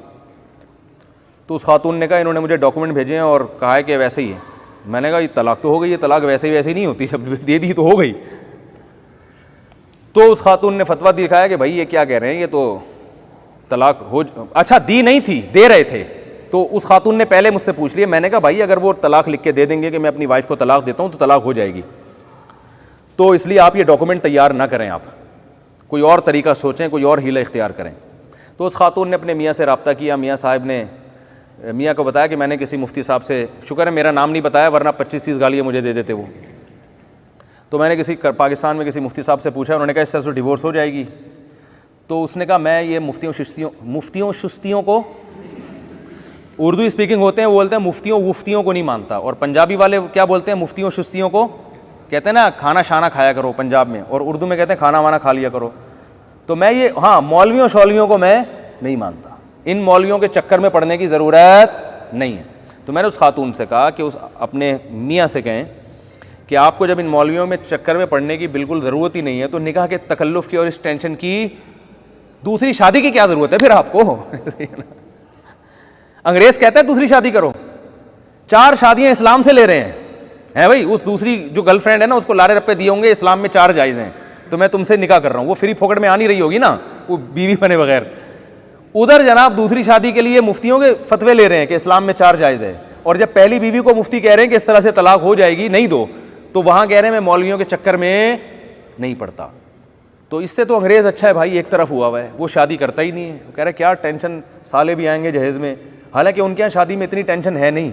तो उस खातून ने कहा, इन्होंने मुझे डॉक्यूमेंट भेजे हैं और कहा है कि वैसे ही है। मैंने कहा ये तलाक तो हो गई है, तलाक वैसे ही नहीं होती, जब दे दी तो हो गई। तो उस खातून ने फतवा दिखाया कि भाई ये क्या कह रहे हैं, ये तो तलाक हो, अच्छा दी नहीं थी, दे रहे थे। तो उस खातून ने पहले मुझसे पूछ लिया। मैंने कहा भाई अगर वो तलाक लिख के दे देंगे कि मैं अपनी वाइफ को तलाक देता हूँ तो तलाक हो जाएगी, तो इसलिए आप ये डॉक्यूमेंट तैयार ना करें, आप कोई और तरीका सोचें, कोई और हीला इख्तियार करें। तो उस खातून ने अपने मियाँ से रब्ता किया, मियाँ साहब ने मियाँ को बताया कि मैंने किसी मुफ्ती साहब से, शुक्र है मेरा नाम नहीं बताया वरना 25-30 गालियाँ मुझे दे देते वो। तो मैंने किसी पाकिस्तान में किसी मुफ्ती साहब से पूछा, उन्होंने कहा इस तरह से डिवोर्स हो जाएगी। तो उसने कहा मैं ये मुफ्तियों शुस्तियों को, उर्दू स्पीकिंग होते हैं वो बोलते हैं मुफ्तियों को नहीं मानता, और पंजाबी वाले क्या बोलते हैं, मुफ्तियों शुस्तियों को कहते हैं ना, खाना शाना खाया करो पंजाब में, और उर्दू में कहते हैं खाना वाना खा लिया करो। तो मैं ये, हाँ, मौलवियों शौलवियों को मैं नहीं मानता, इन मौलवियों के चक्कर में पड़ने की ज़रूरत नहीं है। तो मैंने उस खातून से कहा कि उस अपने मियाँ से कहें कि आपको जब इन मौलवियों में चक्कर में पड़ने की बिल्कुल ज़रूरत ही नहीं है तो निकाह के तकल्लुफ़ की और इस टेंशन की दूसरी शादी की क्या ज़रूरत है फिर आपको। अंग्रेज़ कहता है दूसरी शादी करो, 4 शादियाँ इस्लाम से ले रहे हैं भाई। उस दूसरी जो गर्लफ्रेंड है ना उसको लारे रप्पे दिए होंगे, इस्लाम में 4 जायज़ हैं, तो मैं तुमसे निकाह कर रहा हूँ। वो फ्री फोकट में आ नहीं रही होगी ना, वो बीवी बने बगैर। उधर जनाब दूसरी शादी के लिए मुफ्तियों के फतवे ले रहे हैं कि इस्लाम में 4 जायज़ है, और जब पहली बीवी को मुफ्ती कह रहे हैं कि इस तरह से तलाक हो जाएगी, नहीं दो, तो वहाँ कह रहे हैं मैं मौलवियों के चक्कर में नहीं पड़ता। तो इससे तो अंग्रेज़ अच्छा है भाई, एक तरफ हुआ है, वो शादी करता ही नहीं है। वो कह रहे क्या टेंशन, साले भी आएंगे जहेज़ में, हालांकि उनके यहाँ शादी में इतनी टेंशन है नहीं।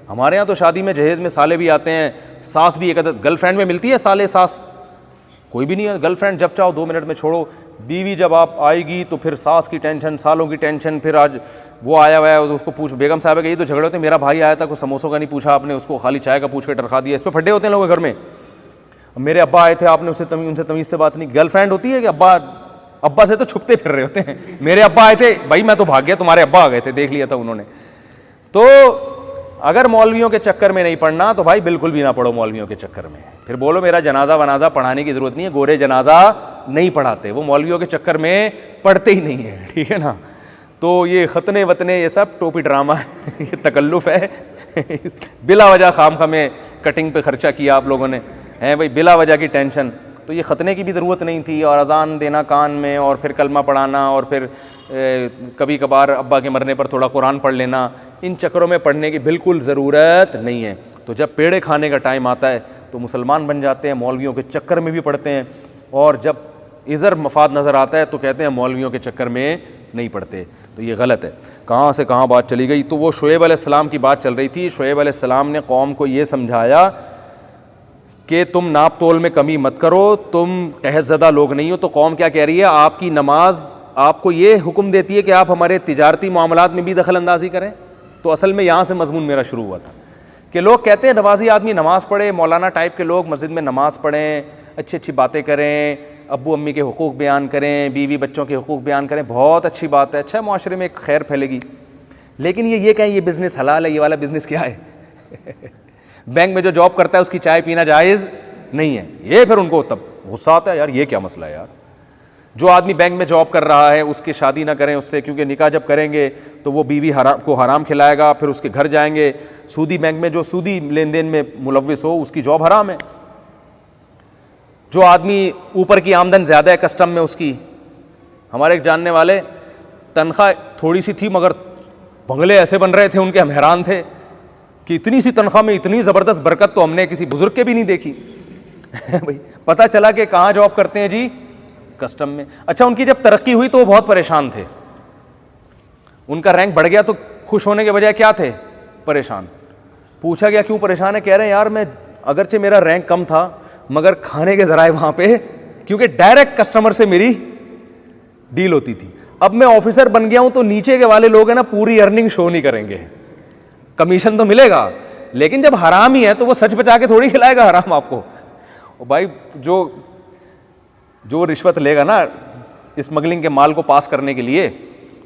हमारे यहाँ तो शादी में जहेज़ में साले भी आते हैं, सास भी एक अदद, गर्लफ्रेंड में मिलती है साले सास कोई भी नहीं है। गर्लफ्रेंड जब चाहो 2 मिनट में छोड़ो, बीवी जब आप आएगी तो फिर सास की टेंशन, सालों की टेंशन। फिर आज वो आया हुआ है, उसको पूछ, बेगम साहब गई तो झगड़े होते हैं, मेरा भाई आया था, कुछ समोसों का नहीं पूछा आपने, उसको खाली चाय का पूछ के टरखा दिया। इस पर फड्डे होते हैं लोगों के घर में। मेरे अब्बा आए थे, आपने उनसे तमीज़ से बात नहीं। गर्लफ्रेंड होती है कि अब्बा से तो छुपते फिर रहे होते हैं। मेरे अब्बा आए थे, भाई मैं तो भाग गया, तुम्हारे अब्बा आ गए थे, देख लिया था उन्होंने। तो अगर मौलवियों के चक्कर में नहीं पढ़ना तो भाई बिल्कुल भी ना पढ़ो मौलवियों के चक्कर में। फिर बोलो मेरा जनाजा वनाजा पढ़ाने की ज़रूरत नहीं है, गोरे जनाजा नहीं पढ़ाते, वो मौलवियों के चक्कर में पढ़ते ही नहीं है, ठीक है ना। तो ये ख़तने वतने ये सब टोपी ड्रामा है, ये तकल्लुफ़ है। बिला वजह खाम में कटिंग पे ख़र्चा किया आप लोगों ने, हैं भाई, बिला वजह की टेंशन। तो ये ख़तने की भी ज़रूरत नहीं थी, और अज़ान देना कान में, और फिर कलमा पढ़ाना, और फिर कभी कभार अब्बा के मरने पर थोड़ा कुरान पढ़ लेना, इन चक्करों में पढ़ने की बिल्कुल ज़रूरत नहीं है। तो जब पेड़े खाने का टाइम आता है तो मुसलमान बन जाते हैं, मौलवियों के चक्कर में भी पढ़ते हैं, और जब इज़र मफाद नज़र आता है तो कहते हैं मौलवियों के चक्कर में नहीं पढ़ते। तो ये गलत है। कहाँ से कहाँ बात चली गई। तो वो शुएब अलैहिस्सलाम की बात चल रही थी। शुएब अलैहिस्सलाम ने कौम को ये समझाया कि तुम नाप तोल में कमी मत करो, तुम कहज़दा लोग नहीं हो। तो कौम क्या कह रही है, आपकी नमाज आपको ये हुक्म देती है कि आप हमारे तिजारती मामलात में भी दखल अंदाज़ी करें। तो असल में यहाँ से मजमून मेरा शुरू हुआ था कि लोग कहते हैं नमाजी आदमी नमाज़ पढ़े, मौलाना टाइप के लोग मस्जिद में नमाज़ पढ़ें, अच्छी अच्छी बातें करें, अब्बू अम्मी के हुकूक़ बयान करें, बीवी बच्चों के हुकूक़ बयान करें, बहुत अच्छी बात है, अच्छा माशरे में एक खैर फैलेगी। लेकिन ये कहें ये बिज़नेस हलाल है, ये वाला बिज़नेस क्या है? बैंक में जो जॉब करता है उसकी चाय पीना जायज़ नहीं है, ये फिर उनको तब गुस्सा आता है, यार ये क्या मसला है यार। जो आदमी बैंक में जॉब कर रहा है उसकी शादी ना करें उससे, क्योंकि निकाह जब करेंगे तो वो बीवी को हराम खिलाएगा, फिर उसके घर जाएंगे। सूदी बैंक में जो सूदी लेन देन में मुलव्विस हो उसकी जॉब हराम है। जो आदमी ऊपर की आमदन ज़्यादा है कस्टम में उसकी, हमारे एक जानने वाले तनख्वाह थोड़ी सी थी मगर बंगले ऐसे बन रहे थे उनके, हम हैरान थे कि इतनी सी तनख्वाह में इतनी ज़बरदस्त बरकत तो हमने किसी बुज़ुर्ग के भी नहीं देखी। भाई पता चला कि कहाँ जॉब करते हैं जी, कस्टम में। अच्छा, उनकी जब तरक्की हुई तो वो बहुत परेशान थे, उनका रैंक बढ़ गया तो खुश होने के बजाय क्या थे, परेशान। पूछा गया क्यों परेशान है, कह रहे हैं यार मैं अगरचे मेरा रैंक कम था मगर खाने के ज़राए वहाँ पे, क्योंकि डायरेक्ट कस्टमर से मेरी डील होती थी। अब मैं ऑफिसर बन गया हूँ तो नीचे के वाले लोग हैं ना पूरी अर्निंग शो नहीं करेंगे, कमीशन तो मिलेगा लेकिन जब हराम ही है तो वो सच बचा के थोड़ी खिलाएगा हराम आपको। और भाई जो रिश्वत लेगा ना स्मगलिंग के माल को पास करने के लिए,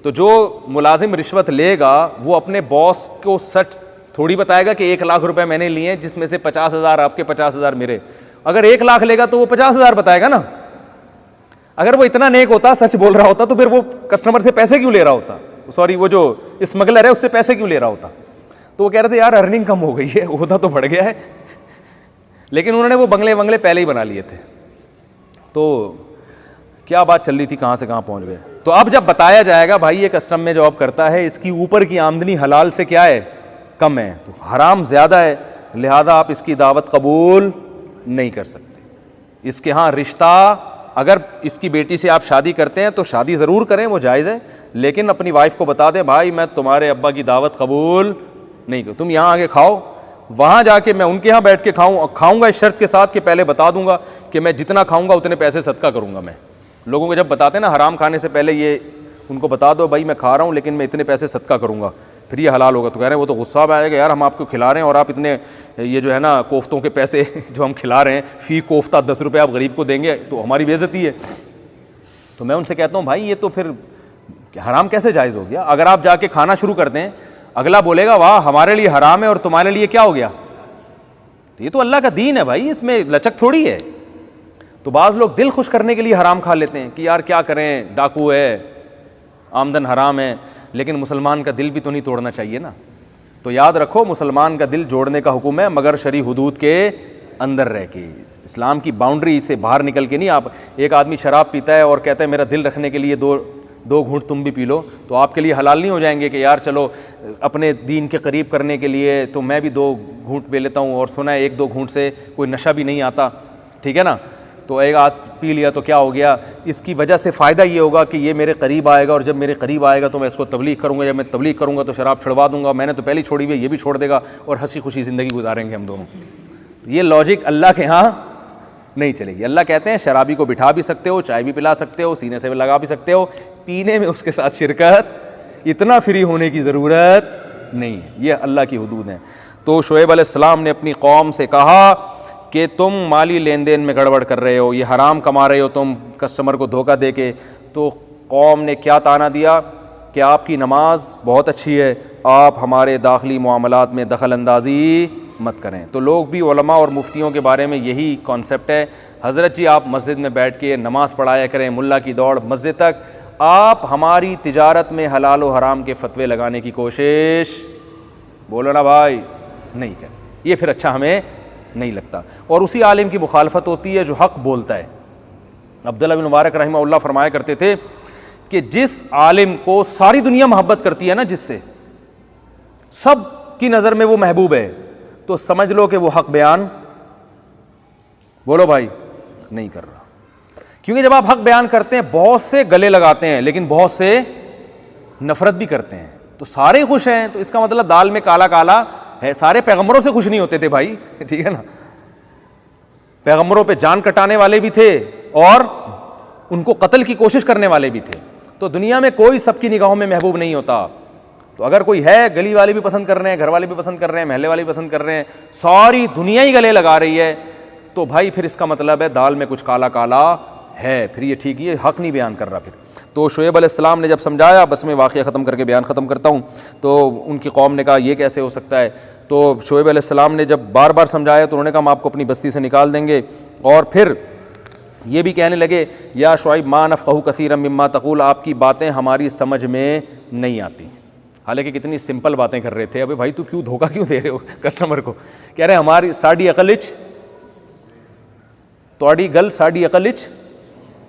तो जो मुलाजिम रिश्वत लेगा वो अपने बॉस को सच थोड़ी बताएगा कि 1 लाख रुपए मैंने लिए हैं जिसमें से 50,000 आपके 50,000 मेरे। अगर 1 लाख लेगा तो वो 50,000 बताएगा ना। अगर वो इतना नेक होता, सच बोल रहा होता, तो फिर वो कस्टमर से पैसे क्यों ले रहा होता, सॉरी वो जो स्मगलर है उससे पैसे क्यों ले रहा होता। तो वो कह रहे थे यार अर्निंग कम हो गई है, ओहदा तो बढ़ गया है, लेकिन उन्होंने वो बंगले पहले ही बना लिए थे। तो क्या बात चल रही थी, कहाँ से कहाँ पहुँच गए। तो अब जब बताया जाएगा भाई ये कस्टम में जॉब करता है, इसकी ऊपर की आमदनी हलाल से क्या है, कम है, तो हराम ज़्यादा है, लिहाजा आप इसकी दावत कबूल नहीं कर सकते। इसके यहाँ रिश्ता, अगर इसकी बेटी से आप शादी करते हैं तो शादी ज़रूर करें, वो जायज़ है, लेकिन अपनी वाइफ को बता दें भाई मैं तुम्हारे अब्बा की दावत कबूल नहीं करूँ, तुम यहाँ आके खाओ, वहाँ जाके मैं उनके यहाँ बैठ के खाऊंगा इस शर्त के साथ कि पहले बता दूंगा कि मैं जितना खाऊंगा उतने पैसे सदका करूंगा। मैं लोगों को जब बताते हैं ना हराम खाने से पहले ये उनको बता दो भाई मैं खा रहा हूँ लेकिन मैं इतने पैसे सदका करूंगा, फिर ये हलाल होगा। तो कह रहे हैं वो तो गुस्सा आएगा, यार हम आपको खिला रहे हैं और आप इतने ये जो है ना कोफ्तों के पैसे जो हम खिला रहे हैं, फ़ी कोफ्ता 10 रुपये आप गरीब को देंगे तो हमारी बेइज्जती है। तो मैं उनसे कहता हूँ भाई ये तो फिर हराम कैसे जायज़ हो गया। अगर आप जाके खाना शुरू कर दें, अगला बोलेगा वाह हमारे लिए हराम है और तुम्हारे लिए क्या हो गया, तो ये तो अल्लाह का दीन है भाई, इसमें लचक थोड़ी है। तो बाज़ लोग दिल खुश करने के लिए हराम खा लेते हैं कि यार क्या करें, डाकू है, आमदन हराम है, लेकिन मुसलमान का दिल भी तो नहीं तोड़ना चाहिए ना। तो याद रखो मुसलमान का दिल जोड़ने का हुक्म है मगर शरी हुदूद के अंदर रह के, इस्लाम की बाउंड्री से बाहर निकल के नहीं। आप एक आदमी शराब पीता है और कहता है मेरा दिल रखने के लिए दो घूंट तुम भी पी लो, तो आपके लिए हलाल नहीं हो जाएंगे कि यार चलो अपने दीन के करीब करने के लिए तो मैं भी 2 घूंट पी लेता हूँ, और सुना है 1-2 घूंट से कोई नशा भी नहीं आता, ठीक है ना। तो एक आध पी लिया तो क्या हो गया, इसकी वजह से फ़ायदा ये होगा कि ये मेरे करीब आएगा और जब मेरे करीब आएगा तो मैं इसको तबलीग करूँगा, जब मैं तबलीग करूँगा तो शराब छुड़वा दूँगा, मैंने तो पहले छोड़ी हुई है ये भी छोड़ देगा और हंसी खुशी ज़िंदगी गुजारेंगे हम दोनों। तो ये लॉजिक अल्लाह के यहाँ नहीं चलेगी। अल्लाह कहते हैं शराबी को बिठा भी सकते हो, चाय भी पिला सकते हो, सीने से भी लगा भी सकते हो, पीने में उसके साथ शिरकत इतना फ्री होने की ज़रूरत नहीं है, ये अल्लाह की हुदूद हैं। तो शुएब अलैहिस्सलाम ने अपनी कौम से कहा कि तुम माली लेन देन में गड़बड़ कर रहे हो, ये हराम कमा रहे हो तुम कस्टमर को धोखा दे के। तो कौम ने क्या ताना दिया कि आपकी नमाज बहुत अच्छी है, आप हमारे दाखिली मामलात में दखल अंदाज़ी मत करें। तो लोग भी उलमा और मुफ्तियों के बारे में यही कॉन्सेप्ट है, हज़रत जी आप मस्जिद में बैठ के नमाज़ पढ़ाया करें, मुल्ला की दौड़ मस्जिद तक, आप हमारी तिजारत में हलाल व हराम के फतवे लगाने की कोशिश, बोलो ना भाई, नहीं करें। ये फिर अच्छा हमें नहीं लगता। और उसी आलिम की मुखालफत होती है जो हक़ बोलता है। अब्दुल्ला बिन मुबारक रहमहुल्लाह फरमाया करते थे कि जिस आलिम को सारी दुनिया मोहब्बत करती है ना, जिससे सब की नज़र में वो महबूब है, तो समझ लो कि वो हक़ बयान, बोलो भाई, नहीं कर रहा। क्योंकि जब आप हक़ बयान करते हैं, बहुत से गले लगाते हैं लेकिन बहुत से नफ़रत भी करते हैं, तो सारे खुश हैं, तो इसका मतलब दाल में काला काला है। सारे पैगंबरों से खुश नहीं होते थे भाई, ठीक है ना। पैगंबरों पे जान कटाने वाले भी थे और उनको कत्ल की कोशिश करने वाले भी थे। तो दुनिया में कोई सबकी निगाहों में महबूब नहीं होता। तो अगर कोई है, गली वाले भी पसंद कर रहे हैं, घर वाले भी पसंद कर रहे हैं, महल्ले वाले भी पसंद कर रहे हैं, सारी दुनिया ही गले लगा रही है, तो भाई फिर इसका मतलब है दाल में कुछ काला काला है, फिर ये ठीक, ये हक़ नहीं बयान कर रहा। फिर तो शुएब अलैहिस्सलाम ने जब समझाया, बस मैं वाक़या ख़त्म करके बयान ख़त्म करता हूँ, तो उनकी कौम ने कहा ये कैसे हो सकता है। तो शुएब अलैहिस्सलाम ने जब बार बार समझाया तो उन्होंने कहा हम आपको अपनी बस्ती से निकाल देंगे। और फिर ये भी कहने लगे, या शुआइब मा नफ़क़हू कसीरम मिम्मा तक़ूल, आपकी बातें हमारी समझ में नहीं आती। हालांकि कितनी सिंपल बातें कर रहे थे। अबे भाई तू क्यों धोखा क्यों दे रहे हो कस्टमर को। कह रहे हमारी साड़ी अकल इच, तोड़ी गल साड़ी अकल इच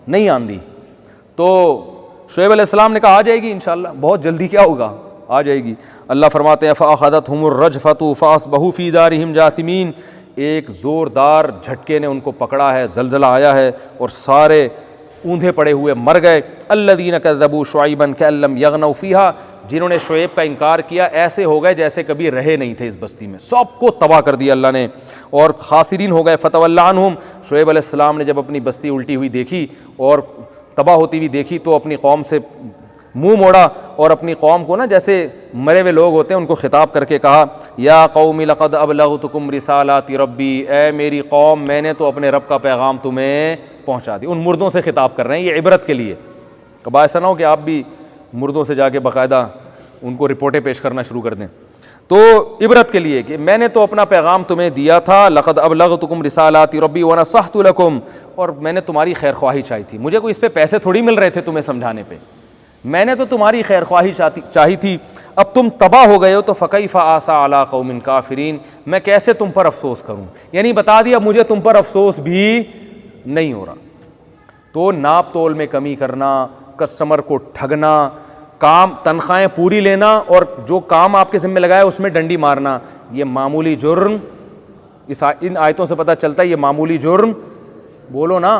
नहीं आंदी। तो शुएब अलैहिस्सलाम ने कहा आ जाएगी इंशाअल्लाह, बहुत जल्दी, क्या होगा, आ जाएगी। अल्लाह फरमाते हैं फ़अख़ज़तहुमुर रजफ़तु फ़अस्बहू फ़ी दारिहिम जासिमीन, एक ज़ोरदार झटके ने उनको पकड़ा है, ज़लज़ला आया है और सारे ऊंधे पड़े हुए मर गए। अल्लज़ीन कज़्ज़बू शुअयबन कअल्लम यग़नऊ फ़ीहा, जिन्होंने शुएब का इनकार किया ऐसे हो गए जैसे कभी रहे नहीं थे इस बस्ती में, सबको तबाह कर दिया अल्लाह ने और खासिरीन हो गए। फ़तवल्ला अन्हुम, शुएब अलैहिस्सलाम ने जब अपनी बस्ती उल्टी हुई देखी और तबाह होती हुई देखी तो अपनी कौम से मुंह मोड़ा और अपनी कौम को ना, जैसे मरे हुए लोग होते हैं, उनको खिताब करके कहा, या कौमी लक़द अबलग़तुकुम रिसालाति रब्बी, ए मेरी कौम, मैंने तो अपने रब का पैगाम तुम्हें पहुँचा दिया। उन मुर्दों से खिताब कर रहे हैं, ये इबरत के लिए। अब ऐसा ना हो कि आप भी मुर्दों से जाके बाकायदा उनको रिपोर्टें पेश करना शुरू कर दें। तो इबरत के लिए कि मैंने तो अपना पैगाम तुम्हें दिया था, लक़द अबलग़तुकुम रिसालाति रब्बी व नसहतु लकुम, और मैंने तुम्हारी खैर ख्वाही चाही थी। मुझे कोई इस पे पैसे थोड़ी मिल रहे थे तुम्हें समझाने पे, मैंने तो तुम्हारी खैर ख्वाही चाही थी। अब तुम तबाह हो गए हो तो फ़कैफ़ा आसा अला कौमिन काफ़िरीन, मैं कैसे तुम पर अफसोस करूं। यानी बता दिया मुझे तुम पर अफसोस भी नहीं हो रहा। तो नाप तोल में कमी करना, कस्टमर को ठगना, काम तनख्वाहें पूरी लेना और जो काम आपके ज़िम्मे लगाया उसमें डंडी मारना, ये मामूली जुर्म, इन आयतों से पता चलता है ये मामूली जुर्म, बोलो ना,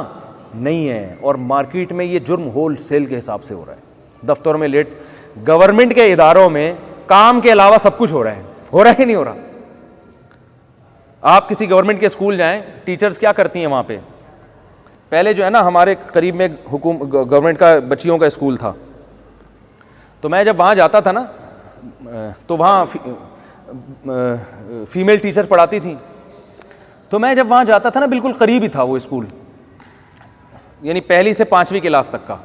नहीं है। और मार्केट में ये जुर्म होल सेल के हिसाब से हो रहा है। दफ्तरों में लेट, गवर्नमेंट के इदारों में काम के अलावा सब कुछ हो रहा है कि नहीं हो रहा। आप किसी गवर्नमेंट के स्कूल जाएं, टीचर्स क्या करती हैं वहाँ पे। पहले जो है ना, हमारे करीब में गवर्नमेंट का बच्चियों का स्कूल था, तो मैं जब वहाँ जाता था ना, तो वहाँ फीमेल टीचर पढ़ाती थी। तो मैं जब वहाँ जाता था ना, बिल्कुल करीब ही था वो स्कूल, यानी पहली से 5वीं क्लास तक का।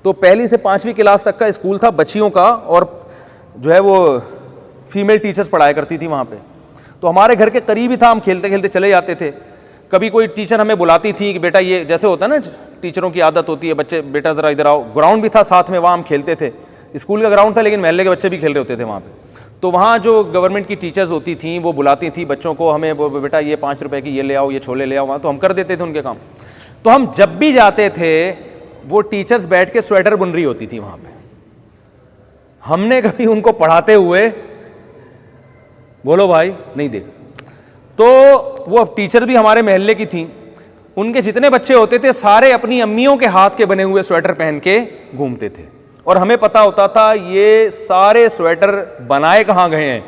तो पहली से 5वीं क्लास तक का स्कूल था बच्चियों का, और जो है वो फीमेल टीचर्स पढ़ाया करती थी वहाँ पे। तो हमारे घर के करीब ही था, हम खेलते खेलते चले जाते थे। कभी कोई टीचर हमें बुलाती थी कि बेटा, ये जैसे होता है ना, टीचरों की आदत होती है, बच्चे बेटा ज़रा इधर आओ। ग्राउंड भी था साथ में, वहाँ हम खेलते थे। स्कूल का ग्राउंड था लेकिन महल्ले के बच्चे भी खेल रहे होते थे वहाँ पे। तो वहाँ जो गवर्नमेंट की टीचर्स होती थी वो बुलाती थी बच्चों को, हमें बेटा ये 5 रुपए की ये ले आओ, ये छोले ले आओ। वहाँ तो हम कर देते थे उनके काम। तो हम जब भी जाते थे, वो टीचर्स बैठ के स्वेटर बुन रही होती थी वहाँ पे। हमने कभी उनको पढ़ाते हुए, बोलो भाई, नहीं देख। तो वो टीचर भी हमारे महल्ले की थी, उनके जितने बच्चे होते थे सारे अपनी अम्मियों के हाथ के बने हुए स्वेटर पहन के घूमते थे, और हमें पता होता था ये सारे स्वेटर बनाए कहाँ गए हैं।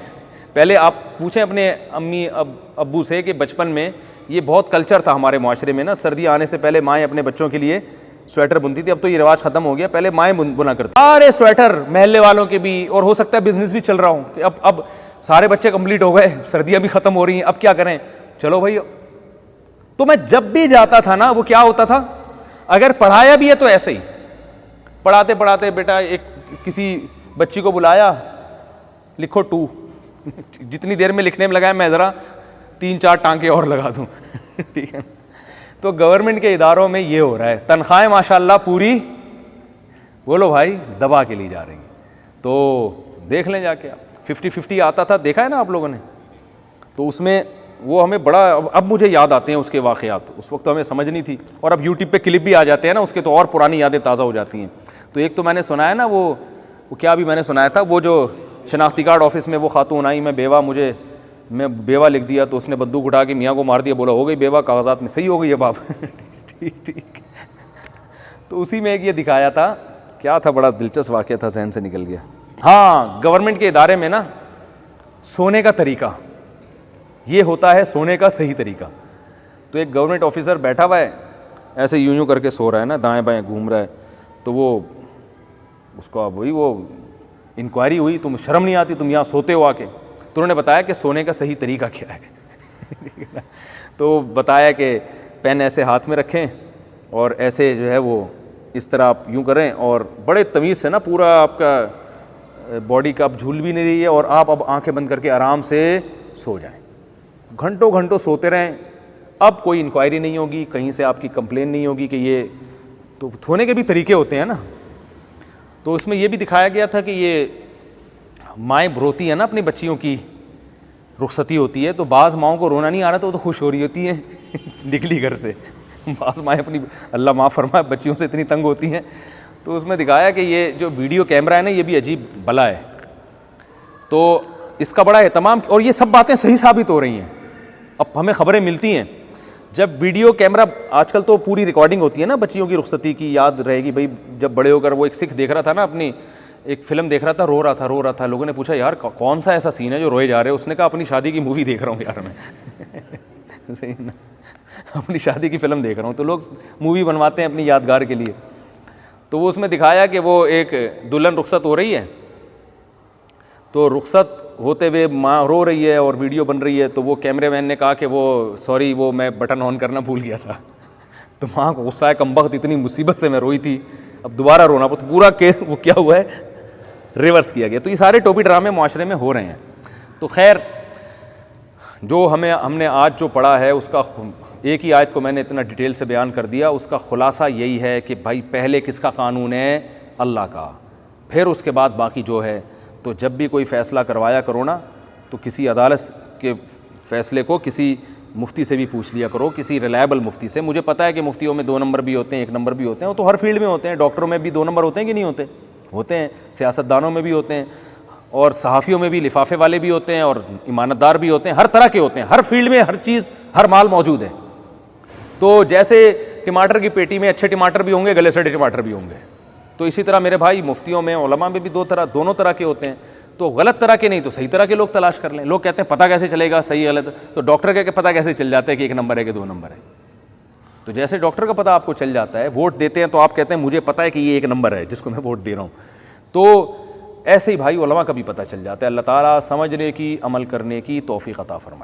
पहले आप पूछें अपने अम्मी अब्बू से कि बचपन में ये बहुत कल्चर था हमारे माशरे में ना, सर्दी आने से पहले माएँ अपने बच्चों के लिए स्वेटर बुनती थी। अब तो ये रिवाज ख़त्म हो गया, पहले माएँ बुना करती। सारे स्वेटर महल्ले वालों के भी, और हो सकता है बिजनेस भी चल रहा हो कि अब सारे बच्चे कंप्लीट हो गए, सर्दियाँ भी ख़त्म हो रही हैं, अब क्या करें, चलो भाई। तो मैं जब भी जाता था ना, वो क्या होता था, अगर पढ़ाया भी है तो ऐसे ही पढ़ाते पढ़ाते, बेटा एक किसी बच्ची को बुलाया, लिखो 2 जितनी देर में लिखने में लगाया मैं ज़रा 3-4 टांके और लगा दूँ ठीक है। तो गवर्नमेंट के इदारों में ये हो रहा है, तनख्वाहें माशाल्लाह पूरी, बोलो भाई दबा के ली जा रही हैं। तो देख लें जाके आप, 50-50 आता था, देखा है ना आप लोगों ने। तो उसमें वो हमें बड़ा, अब मुझे याद आते हैं उसके वाक़यात, उस वक्त तो हमें समझ नहीं थी। और अब यूट्यूब पे क्लिप भी आ जाते हैं ना उसके, तो और पुरानी यादें ताज़ा हो जाती हैं। तो एक तो मैंने सुना है ना वो क्या भी मैंने सुनाया था, वो जो शनाख्ती कार्ड ऑफिस में वो खातून आई, मैं बेवा लिख दिया, तो उसने बंदूक उठा के मियाँ को मार दिया, बोला हो गई बेवा, कागजात में सही हो गई है बाप। ठीक। तो उसी में एक ये दिखाया था, क्या था, बड़ा दिलचस्प वाक़या था, जहन से निकल गया। हाँ, गवर्नमेंट के इदारे में ना सोने का तरीका, ये होता है सोने का सही तरीका। तो एक गवर्नमेंट ऑफिसर बैठा हुआ है, ऐसे यूं करके सो रहा है ना, दाएं बाएं घूम रहा है। तो वो उसको वही वो इंक्वायरी हुई, तुम शर्म नहीं आती, तुम यहाँ सोते हो आके। तो उन्होंने बताया कि सोने का सही तरीका क्या है। तो बताया कि पेन ऐसे हाथ में रखें और ऐसे जो है वो इस तरह आप यूं करें, और बड़े तमीज़ से ना पूरा आपका बॉडी का अब झूल भी नहीं रही है, और आप अब आंखें बंद करके आराम से सो जाएं। घंटों घंटों सोते रहें, अब कोई इंक्वायरी नहीं होगी, कहीं से आपकी कंप्लेन नहीं होगी कि ये, तो सोने के भी तरीके होते हैं ना। तो उसमें ये भी दिखाया गया था कि ये माएँ रोती है ना अपनी बच्चियों की रुखसती होती है, तो बाज़ माओं को रोना नहीं आ रहा, तो वो तो खुश हो रही होती हैं निकली घर से। बाज़ माएँ अपनी, अल्लाह माफ़ फरमाए, बच्चियों से इतनी तंग होती हैं। तो उसमें दिखाया कि ये जो वीडियो कैमरा है ना, ये भी अजीब बला है। तो इसका बड़ा एहतमाम, और ये सब बातें सही साबित हो रही हैं। अब हमें ख़बरें मिलती हैं जब वीडियो कैमरा, आजकल तो पूरी रिकॉर्डिंग होती है ना बच्चियों की रुखसती की, याद रहेगी भाई। जब बड़े होकर, वो एक सिख देख रहा था ना, अपनी एक फ़िल्म देख रहा था, रो रहा था। लोगों ने पूछा यार कौन सा ऐसा सीन है जो रोए जा रहे हो? उसने कहा अपनी शादी की मूवी देख रहा हूँ यार मैं। सही ना, अपनी शादी की फ़िल्म देख रहा हूँ। तो लोग मूवी बनवाते हैं अपनी यादगार के लिए। तो वो उसमें दिखाया कि वो एक दुल्हन रुखसत हो रही है, तो रुखसत होते हुए माँ रो रही है और वीडियो बन रही है। तो वो कैमरेमैन ने कहा कि वो सॉरी, वो मैं बटन ऑन करना भूल गया था। तो माँ को गुस्सा है, कमबख्त इतनी मुसीबत से मैं रोई थी, अब दोबारा रोना। वो पूरा केस वो क्या हुआ है, रिवर्स किया गया। तो ये सारे टोपी ड्रामे माशरे में हो रहे हैं। तो खैर, जो हमने आज जो पढ़ा है उसका एक ही आयत को मैंने इतना डिटेल से बयान कर दिया। उसका खुलासा यही है कि भाई पहले किसका कानून है? अल्लाह का, फिर उसके बाद बाकी जो है। तो जब भी कोई फ़ैसला करवाया करो ना, तो किसी अदालत के फ़ैसले को किसी मुफ्ती से भी पूछ लिया करो, किसी रिलायबल मुफ्ती से। मुझे पता है कि मुफ्तियों में 2 नंबर भी होते हैं, 1 नंबर भी होते हैं, वो तो हर फील्ड में होते हैं। डॉक्टरों में भी 2 नंबर होते हैं कि नहीं होते? होते हैं। सियासतदानों में भी होते हैं, और सहाफ़ियों में भी लिफाफे वाले भी होते हैं, और ईमानतदार भी होते हैं। हर तरह के होते हैं, हर फील्ड में हर चीज़, हर माल मौजूद है। तो जैसे टमाटर की पेटी में अच्छे टमाटर भी होंगे, गले सड़े टमाटर भी होंगे, तो इसी तरह मेरे भाई मुफ्तियों में, उलमा में भी दोनों तरह के होते हैं। तो गलत तरह के नहीं तो सही तरह के लोग तलाश कर लें। लोग कहते हैं पता कैसे चलेगा सही गलत, तो डॉक्टर कह के पता कैसे चल जाता है कि 1 नंबर है कि 2 नंबर है? तो जैसे डॉक्टर का पता आपको चल जाता है, वोट देते हैं तो आप कहते हैं मुझे पता है कि ये 1 नंबर है जिसको मैं वोट दे रहा हूँ, तो ऐसे ही भाई उलमा का भी पता चल जाता है। अल्लाह ताला समझने की, अमल करने की तौफीक अता फरमाए।